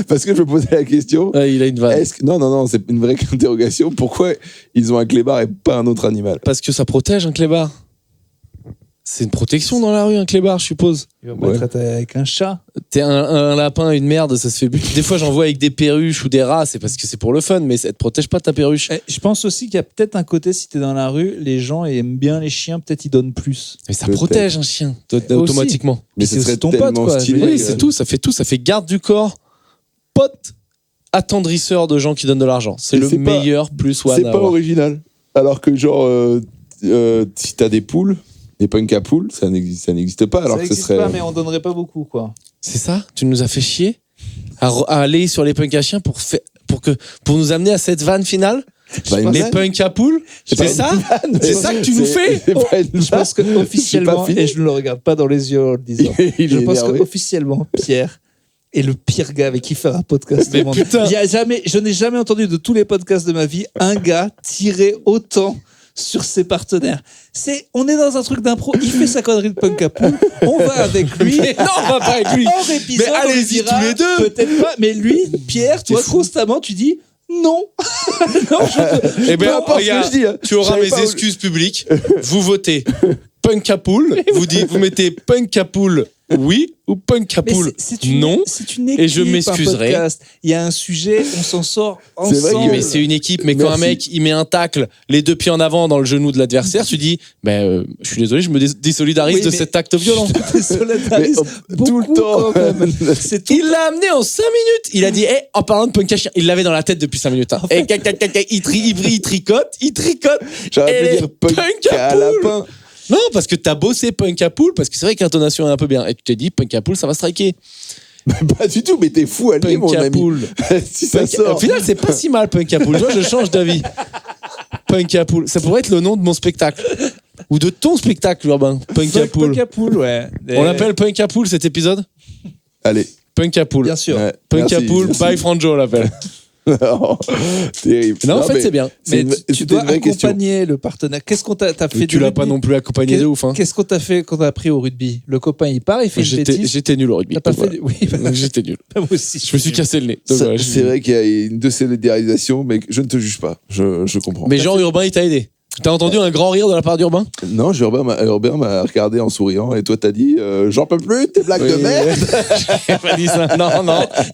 Parce que je me posais la question. Ouais, il a une vanne. Non, c'est une vraie interrogation. Pourquoi ils ont un clébard et pas un autre animal? Parce que ça protège un clébard. C'est une protection dans la rue, un clébard, je suppose. Il va pas être avec un chat. T'es un lapin, une merde, ça se fait buter. Des fois, j'en vois avec des perruches ou des rats, c'est parce que c'est pour le fun, mais ça te protège pas ta perruche. Je pense aussi qu'il y a peut-être un côté, si t'es dans la rue, les gens aiment bien les chiens, peut-être ils donnent plus. Mais ça Peut-être. protège un chien, automatiquement. Mais c'est ce serait ton pote, tellement quoi. stylé. Oui, c'est tout, ça fait garde du corps, pote, attendrisseur de gens qui donnent de l'argent. C'est Et le c'est pas- meilleur plus one C'est à pas avoir. original. Alors que genre, si t'as des poules, des punk à poules, ça n'existe pas. Alors ça que ce n'existe serait. pas, mais on donnerait pas beaucoup, quoi. C'est ça? Tu nous as fait chier à aller sur les punks à chiens pour nous amener à cette vanne finale? Bah, une Les vanne. punks à poules? C'est C'est pas ça? une vanne, C'est mais ça que tu nous fais? c'est pas une Je pense que vanne. officiellement, J'ai pas fini. et je ne le regarde pas dans les yeux en le disant, Il je est pense énervé. qu'officiellement, Pierre est le pire gars avec qui faire un podcast Mais au monde. putain. Je n'ai jamais entendu de tous les podcasts de ma vie un gars tirer autant sur ses partenaires. On est dans un truc d'impro, il fait sa connerie de punk à poule, on va avec lui. Mais non, on va pas avec lui. Hors épisode, Mais on lui allez-y dira, tous les deux. Peut-être pas, mais lui, Pierre, toi, constamment, tu dis non. Non, Eh ben, Peu importe ce que regarde, je dis, hein. tu auras J'avais mes pas- excuses publiques. Vous votez punk à poule. Vous mettez punk à poule, oui, ou punk à Mais poule, c'est une, non. c'est une équipe, Et je un m'excuserai. podcast. Il y a un sujet, on s'en sort ensemble. C'est vrai Oui, que- mais c'est une équipe. Mais quand Merci. un mec il met un tacle, les deux pieds en avant dans le genou de l'adversaire, tu dis, je suis désolé, je me désolidarise Oui, de mais- cet acte violent. Je te solidarise Mais, beaucoup tout le temps. quand même. C'est tout. Il l'a amené en 5 minutes. Il a dit, en parlant de punk à chien, il l'avait dans la tête depuis 5 minutes. Hein. En fait- Il tricote. J'aurais Et pu dire punk punk à à poule. lapin. Non, parce que t'as bossé punk à poule, parce que c'est vrai que l'intonation est un peu bien. Et tu t'es dit, punk à poule, ça va striker. Pas du tout, mais t'es fou à lui, mon Punk à ami. poule. Si ça Au sort. final, c'est pas si mal, punk à poule. Moi, je change d'avis. Punk à poule. Ça pourrait être le nom de mon spectacle. Ou de ton spectacle, Urbain. Punk à poule. Punk à poule, ouais. On l'appelle Punk à poule cet épisode? Allez. Punk à poule. Bien sûr. Ouais, Punk merci, à poule, merci. by Franjo, on l'appelle. Oh, terrible. Non, en fait, mais c'est bien. Mais tu c'était dois une vraie question. accompagner le partenaire. Qu'est-ce qu'on t'a fait Mais tu du l'as pas rugby non plus accompagné de ouf. Hein. Qu'est-ce qu'on t'a fait quand t'as appris au rugby? Le copain, il part, il fait une bêtise. J'étais nul au rugby. T'as pas donc fait voilà. du... Oui, bah, Donc j'étais nul. moi aussi. Je me suis cassé le nez. Donc voilà, je- C'est vrai qu'il y a une désolidarisation, mais je ne te juge pas. Je comprends. Mais Jean Urbain, il t'a aidé. T'as entendu un grand rire de la part d'Urbain? Non, Urbain m'a regardé en souriant et toi t'as dit j'en peux plus tes blagues de merde. J'ai pas dit ça. Non.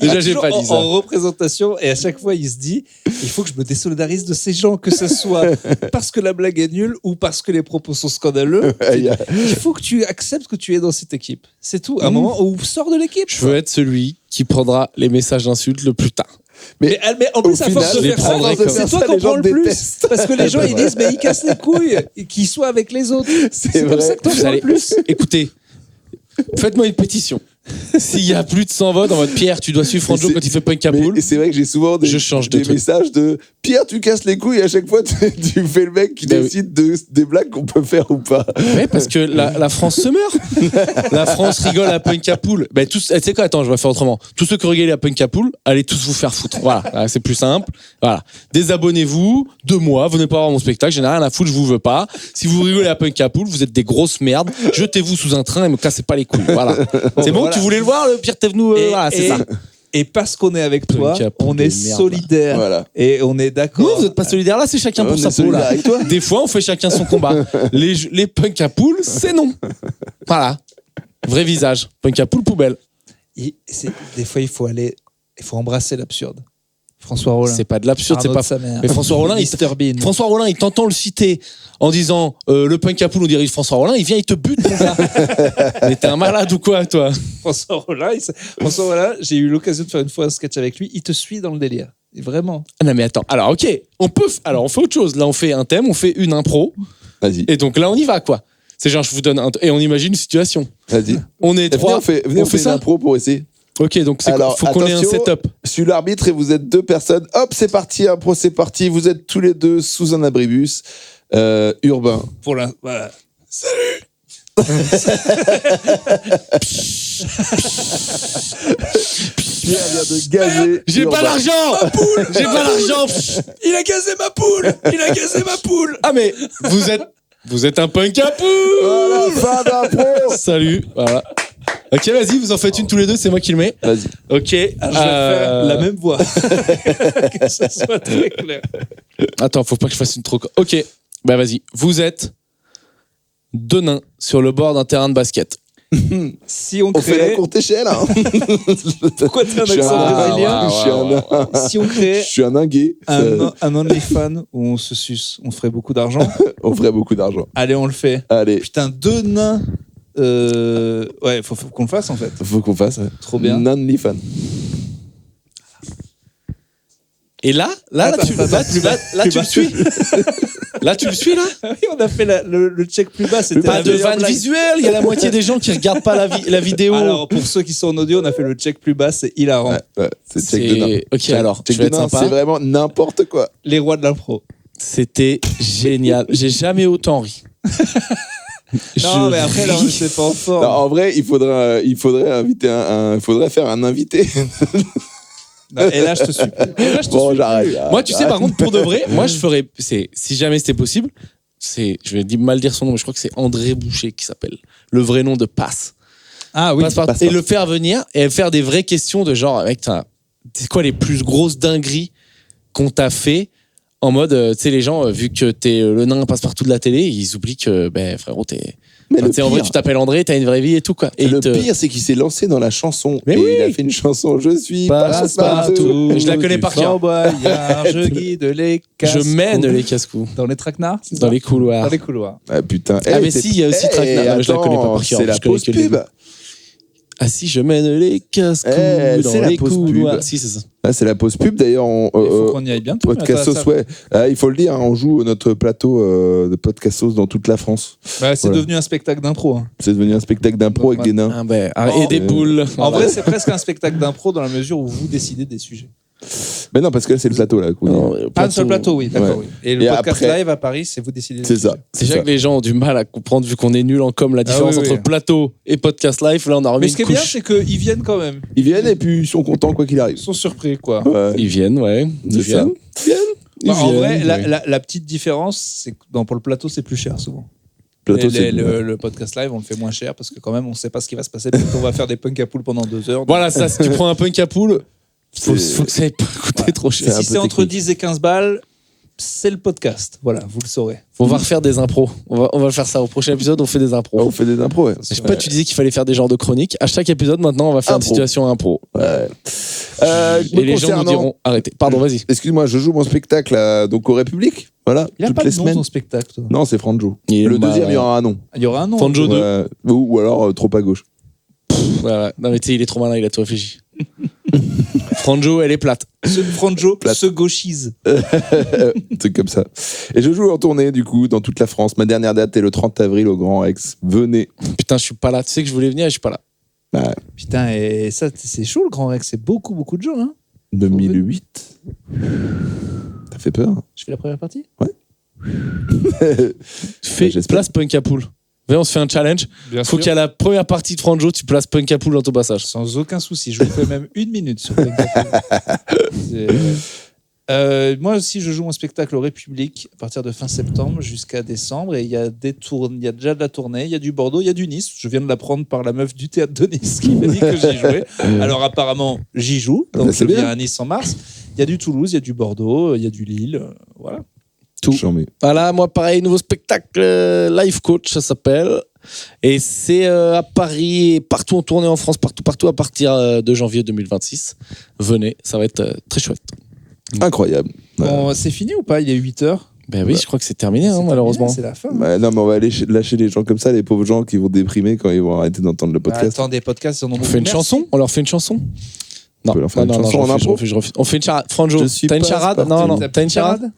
Déjà, j'ai pas dit En ça. représentation, et à chaque fois, il se dit il faut que je me désolidarise de ces gens, que ce soit parce que la blague est nulle ou parce que les propos sont scandaleux. Il faut que tu acceptes que tu es dans cette équipe. C'est tout. À un moment où sors de l'équipe. Je veux être celui qui prendra les messages d'insultes le plus tard. Mais en plus, au à force final, de les faire ça, prendrais comme c'est ça, toi qu'on les gens prend le te plus. détestent. Parce que les gens, ils disent, mais il casse les couilles, qu'il soit avec les autres. C'est comme vrai. ça que t'en Vous prends allez- le plus. Écoutez, faites-moi une pétition. S'il y a plus de 100 votes en mode Pierre, tu dois suivre Franjo Mais quand il fait punk à Mais poule. c'est vrai que j'ai souvent Je change de des truc. messages de Pierre, tu casses les couilles. À chaque fois, tu fais le mec qui Ben oui. décide des blagues qu'on peut faire ou pas. Ouais, parce que la France se meurt. La France rigole à punk à poule. Ben, tu sais quoi, attends, je vais faire autrement. Tous ceux qui rigolent à punk à poule, allez tous vous faire foutre. Voilà, c'est plus simple. Voilà. Désabonnez-vous de moi, venez pas voir mon spectacle, j'en ai rien à foutre, je vous veux pas. Si vous rigolez à punk à poule, vous êtes des grosses merdes. Jetez-vous sous un train et me cassez pas les couilles. Voilà. C'est bon, Voilà. tu voulais le voir, le Pierre Thévenoud voilà, c'est ça. Et parce qu'on est avec toi, Punk à poule on de est merde, solidaire. Voilà. Et on est d'accord. Non, vous êtes pas solidaires là, c'est chacun On pour est sa peau solidaire là. avec toi. Des fois, on fait chacun son combat. Les punk à poule, c'est non. Voilà. Vrai visage. Punk à poule, poubelle. Des fois, il faut embrasser l'absurde. François Rollin. C'est pas de l'absurde, c'est Arnaud pas. de sa mère. Mais François Rollin, Mr Bean. François Rollin, il t'entend le citer en disant le punk à poule, on dirige François Rollin, il vient, il te bute, mon gars. Mais t'es un malade ou quoi, toi? François Rollin, j'ai eu l'occasion de faire une fois un sketch avec lui. Il te suit dans le délire. Vraiment. Ah non mais attends, alors ok, on fait autre chose. Là on fait un thème, on fait une impro. Vas-y. Et donc là on y va quoi. C'est genre je vous donne et on imagine une situation. Vas-y. On est trois. Venez, on fait ça une impro pour essayer. Ok, donc Alors, faut qu'on ait un attention, setup. Je suis l'arbitre et vous êtes deux personnes. Hop, c'est parti, impro, c'est parti. Vous êtes tous les deux sous un abribus urbain. Pour la. Voilà. Pierre vient de gazer. J'ai Urbain. pas d'argent. J'ai pas d'argent. Il a gazé ma poule. Il a gazé ma poule. Ah mais vous êtes un punk à poule. Voilà, fin d'impro. Salut. Voilà. Ok, vas-y, vous en faites une tous les deux, c'est moi qui le mets. Vas-y. Ok. Je vais faire la même voix. Que ça soit très clair. Attends, faut pas que je fasse une trop. Ok. Bah vas-y. Vous êtes deux nains sur le bord d'un terrain de basket. Si on On fait la crée. courte échelle. Hein. Pourquoi t'as un Je suis accent un- brésilien? Je suis un- Si on je crée suis un nain gay. un OnlyFans où on se suce, on ferait beaucoup d'argent. On ferait beaucoup d'argent. Allez, on le fait. Allez, Putain, deux nains. Ouais, faut qu'on le fasse en fait. faut qu'on fasse. Trop bien. Nan fan. Et là, Attends, tu plus le suis. Là, tu le suis là. Oui, on a fait le check plus bas. C'était Pas la de meilleure vanne blague. visuelle. Il y a la moitié des gens qui regardent pas la vidéo. Alors, pour ceux qui sont en audio, on a fait le check plus bas, c'est hilarant. Ouais, c'est check de nain. Ok, Check- alors, check je vais de être nain, sympa. c'est vraiment n'importe quoi. Les rois de l'impro. C'était génial. J'ai jamais autant ri. Non, mais après, là, on s'est pas en forme. Non, en vrai, il faudrait inviter il faudrait faire un invité. Non, et là, je te suis. Et là, je te Bon, suis. j'arrête. Moi, tu sais, par contre, pour de vrai, moi, je ferais. Si jamais c'était possible, je vais mal dire son nom, mais je crois que c'est André Boucher qui s'appelle. Le vrai nom de Passe. Ah oui. Passe-Partout. Et le faire venir et faire des vraies questions de genre, mec, c'est quoi les plus grosses dingueries qu'on t'a fait en mode, tu sais, les gens, vu que t'es le nain passe-partout de la télé, ils oublient que, ben, frérot, Mais le tu sais, en vrai, pire- tu t'appelles André, t'as une vraie vie et tout, quoi. Et le il te- pire, c'est qu'il s'est lancé dans la chanson. Mais et oui. il a fait une chanson Je suis Passe-Partout. Passe-Partout. Je la connais par cœur. Fort Boyard, je guide les casse. Je mène les casse-coups Dans les traquenards c'est dans ça les couloirs. Dans les couloirs. Ah putain. Ah, mais si, il y a aussi Traquenard. Mais je la connais pas par cœur. C'est la Je connais pause que les pub. deux. Ah si, je mène les casse-coups Eh, dans c'est la les pause couloirs. pub. Si, c'est ça. Ah, c'est la pause pub d'ailleurs. Il faut qu'on y aille bientôt. mais Podcast attends, Sauce, ça- ouais. Ah, il faut le dire, hein, on joue notre plateau de Podcast Sauce dans toute la France. Bah, c'est Voilà. devenu un spectacle d'impro. hein. C'est devenu un spectacle d'impro avec des nains. Ah ben, Oh, et des boules. En vrai, c'est presque un spectacle d'impro dans la mesure où vous décidez des sujets. Mais non, parce que là, c'est le plateau là. qu'on dit. Non, Ah, sur le plateau, oui, d'accord. Ouais. Oui. Et le Et podcast après- live à Paris, c'est vous décidez. des C'est ça. sujets. C'est Déjà ça. que les gens ont du mal à comprendre vu qu'on est nul en com la différence oui, oui. entre plateau et podcast live. Là, on a remis Mais ce qui une est bien, couche. c'est qu'ils viennent quand même. Ils viennent et puis ils sont contents quoi qu'il arrive. Ils sont surpris, quoi. Ouais. Ils viennent, ouais. Ils C'est ça. viennent. Ils Bah, en viennent, vrai, ouais. la petite différence, c'est que pour le plateau, c'est plus cher souvent. Plateau, Et c'est le podcast live, on le fait moins cher parce que quand même, on sait pas ce qui va se passer. Peut-être qu'on va faire des punk à poule pendant 2 heures. Voilà, ça, si tu prends un punk à poule, faut C'est- que ça ait pas coûté trop Et cher. un si peu c'est entre technique. 10 et 15 balles, c'est le podcast. Voilà, vous le saurez. On va refaire des impros. On va faire ça au prochain épisode, on fait des impros. On fait des impros, ouais. Je sais pas, tu disais qu'il fallait faire des genres de chroniques. À chaque épisode, maintenant, on va faire Impro. une situation impro. Ouais. Et les gens nous diront arrêtez. Pardon, vas-y. Excuse-moi, je joue mon spectacle donc au République. Voilà, Il a toutes pas les de nom, semaines. ton spectacle, toi. Non, c'est Franjo. Il est Le mal, deuxième, il y ouais. aura un nom. Il y aura un nom. Franjo 2. Ouais. Ou alors trop à gauche. Ouais. Non, mais tu sais, il est trop malin, il a tout réfléchi. Franjo, elle est plate. Ce Franjo Plate. se gauchise. C'est comme ça. Et je joue en tournée, du coup, dans toute la France. Ma dernière date est le 30 avril au Grand Rex. Venez. Putain, je suis pas là. Tu sais que je voulais venir et je suis pas là. Bah, Putain, et ça, c'est chaud le Grand Rex. C'est beaucoup, beaucoup de gens. Hein. 2008. Ça fait peur. Je fais la première partie. Fais j'espère. place punk à poule. Viens, on se fait un challenge. Bien Faut qu'il y ait la première partie de Franjo, tu places punk à poule dans ton passage. Sans aucun souci. Je vous fais même 1 minute sur Punk à Poule. Moi aussi, je joue mon spectacle au République à partir de fin septembre jusqu'à décembre. Et il y a il y a déjà de la tournée, il y a du Bordeaux, il y a du Nice. Je viens de l'apprendre par la meuf du théâtre de Nice qui m'a dit que j'y jouais. Alors apparemment, j'y joue. Donc Bah, c'est je viens bien. à Nice en mars. Il y a du Toulouse, il y a du Bordeaux, il y a du Lille. Voilà. Tout. Charmé. Voilà, moi pareil, nouveau spectacle Life Coach, ça s'appelle. Et c'est à Paris et partout en tournée en France, partout à partir de janvier 2026. Venez, ça va être très chouette. Incroyable. Bon, c'est fini ou pas? Il est 8h. Ben oui, je crois que c'est terminé, hein, malheureusement. C'est la fin. Ouais, non, mais on va aller lâcher les gens comme ça, les pauvres gens qui vont déprimer quand ils vont arrêter d'entendre le Bah, podcast. attends, des podcasts, ils en ont On beaucoup. fait une Merci. chanson. On leur fait une chanson. Non, peut leur faire une chanson en impro. je refuse. On fait une charade. Franjo, Je suis t'as une pas charade? sportif. Non, t'as une charade?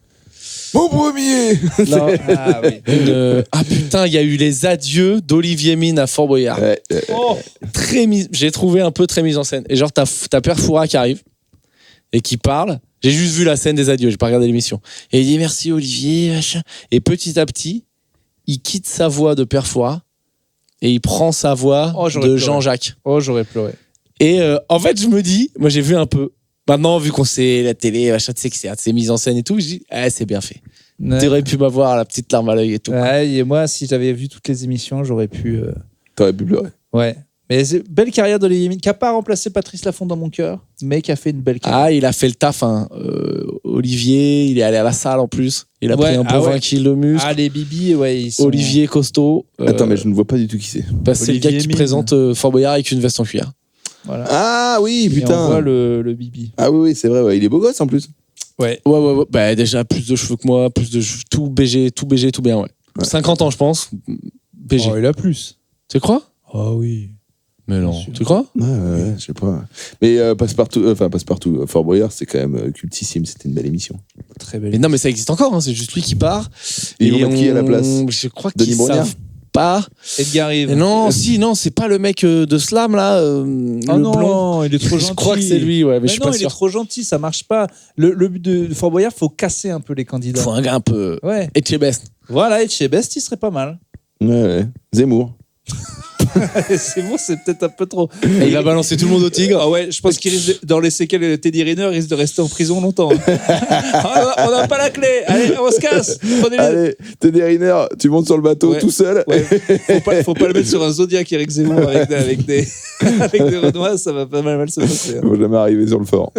Mon premier. Non. Ah oui. Ah putain, il y a eu les adieux d'Olivier Mine à Fort Boyard. Ouais, Oh, J'ai trouvé un peu très mise en scène. Et genre, t'as Père Fouras qui arrive et qui parle. J'ai juste vu la scène des adieux, j'ai pas regardé l'émission. Et il dit merci Olivier, machin. Et petit à petit, il quitte sa voix de Père Fouras et il prend sa voix j'aurais de pleuré. Jean-Jacques. oh, j'aurais pleuré. Et en fait, je me dis, moi j'ai vu un peu. Maintenant, vu qu'on sait la télé, machin, tu sais que c'est mise en scène et tout, je dis, c'est bien fait. Ouais. T'aurais pu m'avoir la petite larme à l'œil et tout. Ouais, et moi, si j'avais vu toutes les émissions, j'aurais pu. T'aurais pu pleurer. Ouais. Mais belle carrière d'Olivier Mine, qui n'a pas remplacé Patrice Laffont dans mon cœur, mais qui a fait une belle carrière. Ah, il a fait le taf, hein. Olivier, il est allé à la salle en plus. Il a Ouais, pris un bon 20 ouais. kilos de muscle. Ah, les Bibi, ouais, ils sont. Olivier costaud. Attends, mais je ne vois pas du tout qui c'est. Bah, c'est le gars Olivier qui Mine. présente Fort Boyard avec une veste en cuir. Voilà. Ah oui, Et on putain. voit le Bibi. Ah oui, c'est vrai, ouais. Il est beau gosse en plus. Ouais. Ouais. Bah, déjà, plus de cheveux que moi, plus de tout BG, tout bien, ouais. 50 ans, je pense. BG. Oh, il a plus. Tu crois? Oh oui. Mais non. Bien sûr. Tu crois? Ouais, je sais pas. Mais Passepartout, Fort Boyard, c'est quand même cultissime. C'était une belle émission. Très Mais belle. non, mais ça existe encore, hein. C'est juste lui qui part. Et ils vont mettre qui à la place? Je crois Denis qu'ils Brognard savent pas. Edgar Rive. Mais non, non, c'est pas le mec de Slam, là. Oh le non, blond. il est trop gentil. Je crois que c'est lui, ouais, mais je suis non, pas il est sûr. trop gentil, ça marche pas. Le but de Fort Boyard, faut casser un peu les Il candidats. faut un gars un peu. Ouais. Etchebest. Voilà, et chez Best, il serait pas mal. Ouais. Zemmour. C'est bon, c'est peut-être un peu trop. Et il va balancer tout le monde au tigre. Ah ouais, je pense qu'il risque dans les séquelles, Teddy Riner risque de rester en prison longtemps. On n'a pas la clé. Allez, on se casse. Prenez-les. Allez, Teddy Riner, tu montes sur le bateau Ouais. tout seul. Ouais. Faut pas le mettre sur un Zodiac Eric Zemmour avec des Renois, ça va pas mal se passer. Ils vont jamais arriver sur le fort.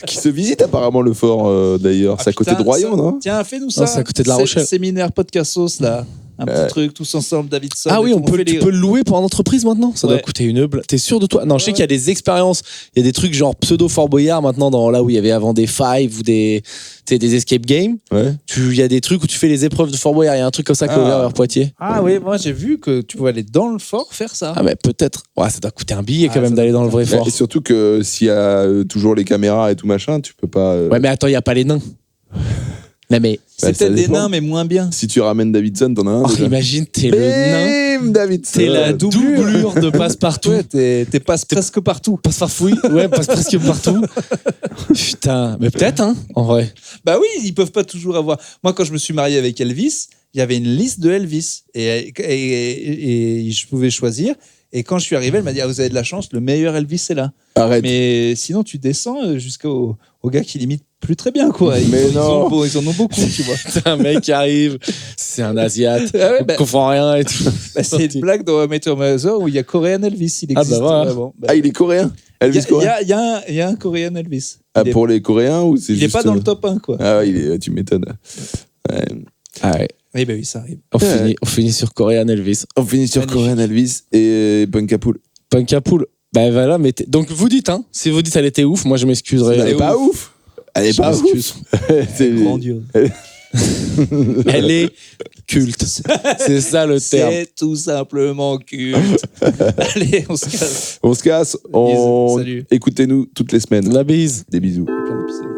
Qui se visite apparemment le fort d'ailleurs. C'est à côté de Royan, non? Tiens, fais-nous ça. Non, c'est à côté de La Rochelle. Séminaire Podcastos, là. Un petit truc, tous ensemble, Davidson. Ah oui, et tout. tu peux le louer pour une entreprise maintenant. Ça doit Ouais. coûter une blinde. T'es sûr de toi? Non, je sais qu'il y a des expériences. Il y a des trucs genre pseudo Fort Boyard maintenant, dans là où il y avait avant des Five ou des escape games. Ouais. Il y a des trucs où tu fais les épreuves de Fort Boyard. Il y a un truc comme ça qui est ouvert vers Poitiers. Ah oui, moi j'ai vu que tu pouvais aller dans le fort faire ça. Ah, mais peut-être. Ouais, ça doit coûter un billet quand Ah, même ça d'aller doit dans le vrai fort. Et surtout que s'il y a toujours les caméras et tout machin, tu peux pas. Ouais, mais attends, il n'y a pas les nains. Non, mais. C'est Bah, ça peut-être des dépend. nains, mais moins bien. Si tu ramènes Davidson, t'en as un. Oh, déjà. imagine, t'es le nain. Bim, Davidson. T'es la doublure de Passepartout. Ouais, t'es passes presque partout. Passe farfouille. Ouais, passe presque partout. Putain, mais peut-être, hein, en vrai. Bah oui, ils peuvent pas toujours avoir. Moi, quand je me suis marié avec Elvis, il y avait une liste de Elvis et je pouvais choisir. Et quand je suis arrivé, elle m'a dit vous avez de la chance, le meilleur Elvis est là. Arrête. Mais sinon, tu descends jusqu'au gars qui limite plus très bien, quoi. Mais Ils non. en ont beaucoup, tu vois. T'as un mec qui arrive, c'est un Asiate, Ah ouais, on bah- comprend rien et tout. Bah, c'est une blague dans Met Your Mother où il y a Korean Elvis. Il Ah, bah existe voilà. vraiment. Bah, Ah, il est coréen. Elvis coréen. il y a un Korean Elvis. Ah, Il est- pour les Coréens ou c'est il juste. est pas dans le top 1, quoi. Ah, tu m'étonnes. Ouais. Ah ouais. Oui, bah oui, ça arrive. On finit sur Korean Elvis. On finit sur Magnifique. Coréen Elvis et Punkapool. Punk à poule. Bah voilà, mais donc vous dites, hein, si vous dites elle était ouf, moi je m'excuserai. Elle est pas ouf. Elle est Je pas m'excuse. ouf. C'est Grandiose. Elle est culte. C'est ça le terme. C'est tout simplement culte. Allez, on se casse. On se casse. Salut. Écoutez-nous toutes les semaines. La bise. Des bisous. Plein d'épisodes.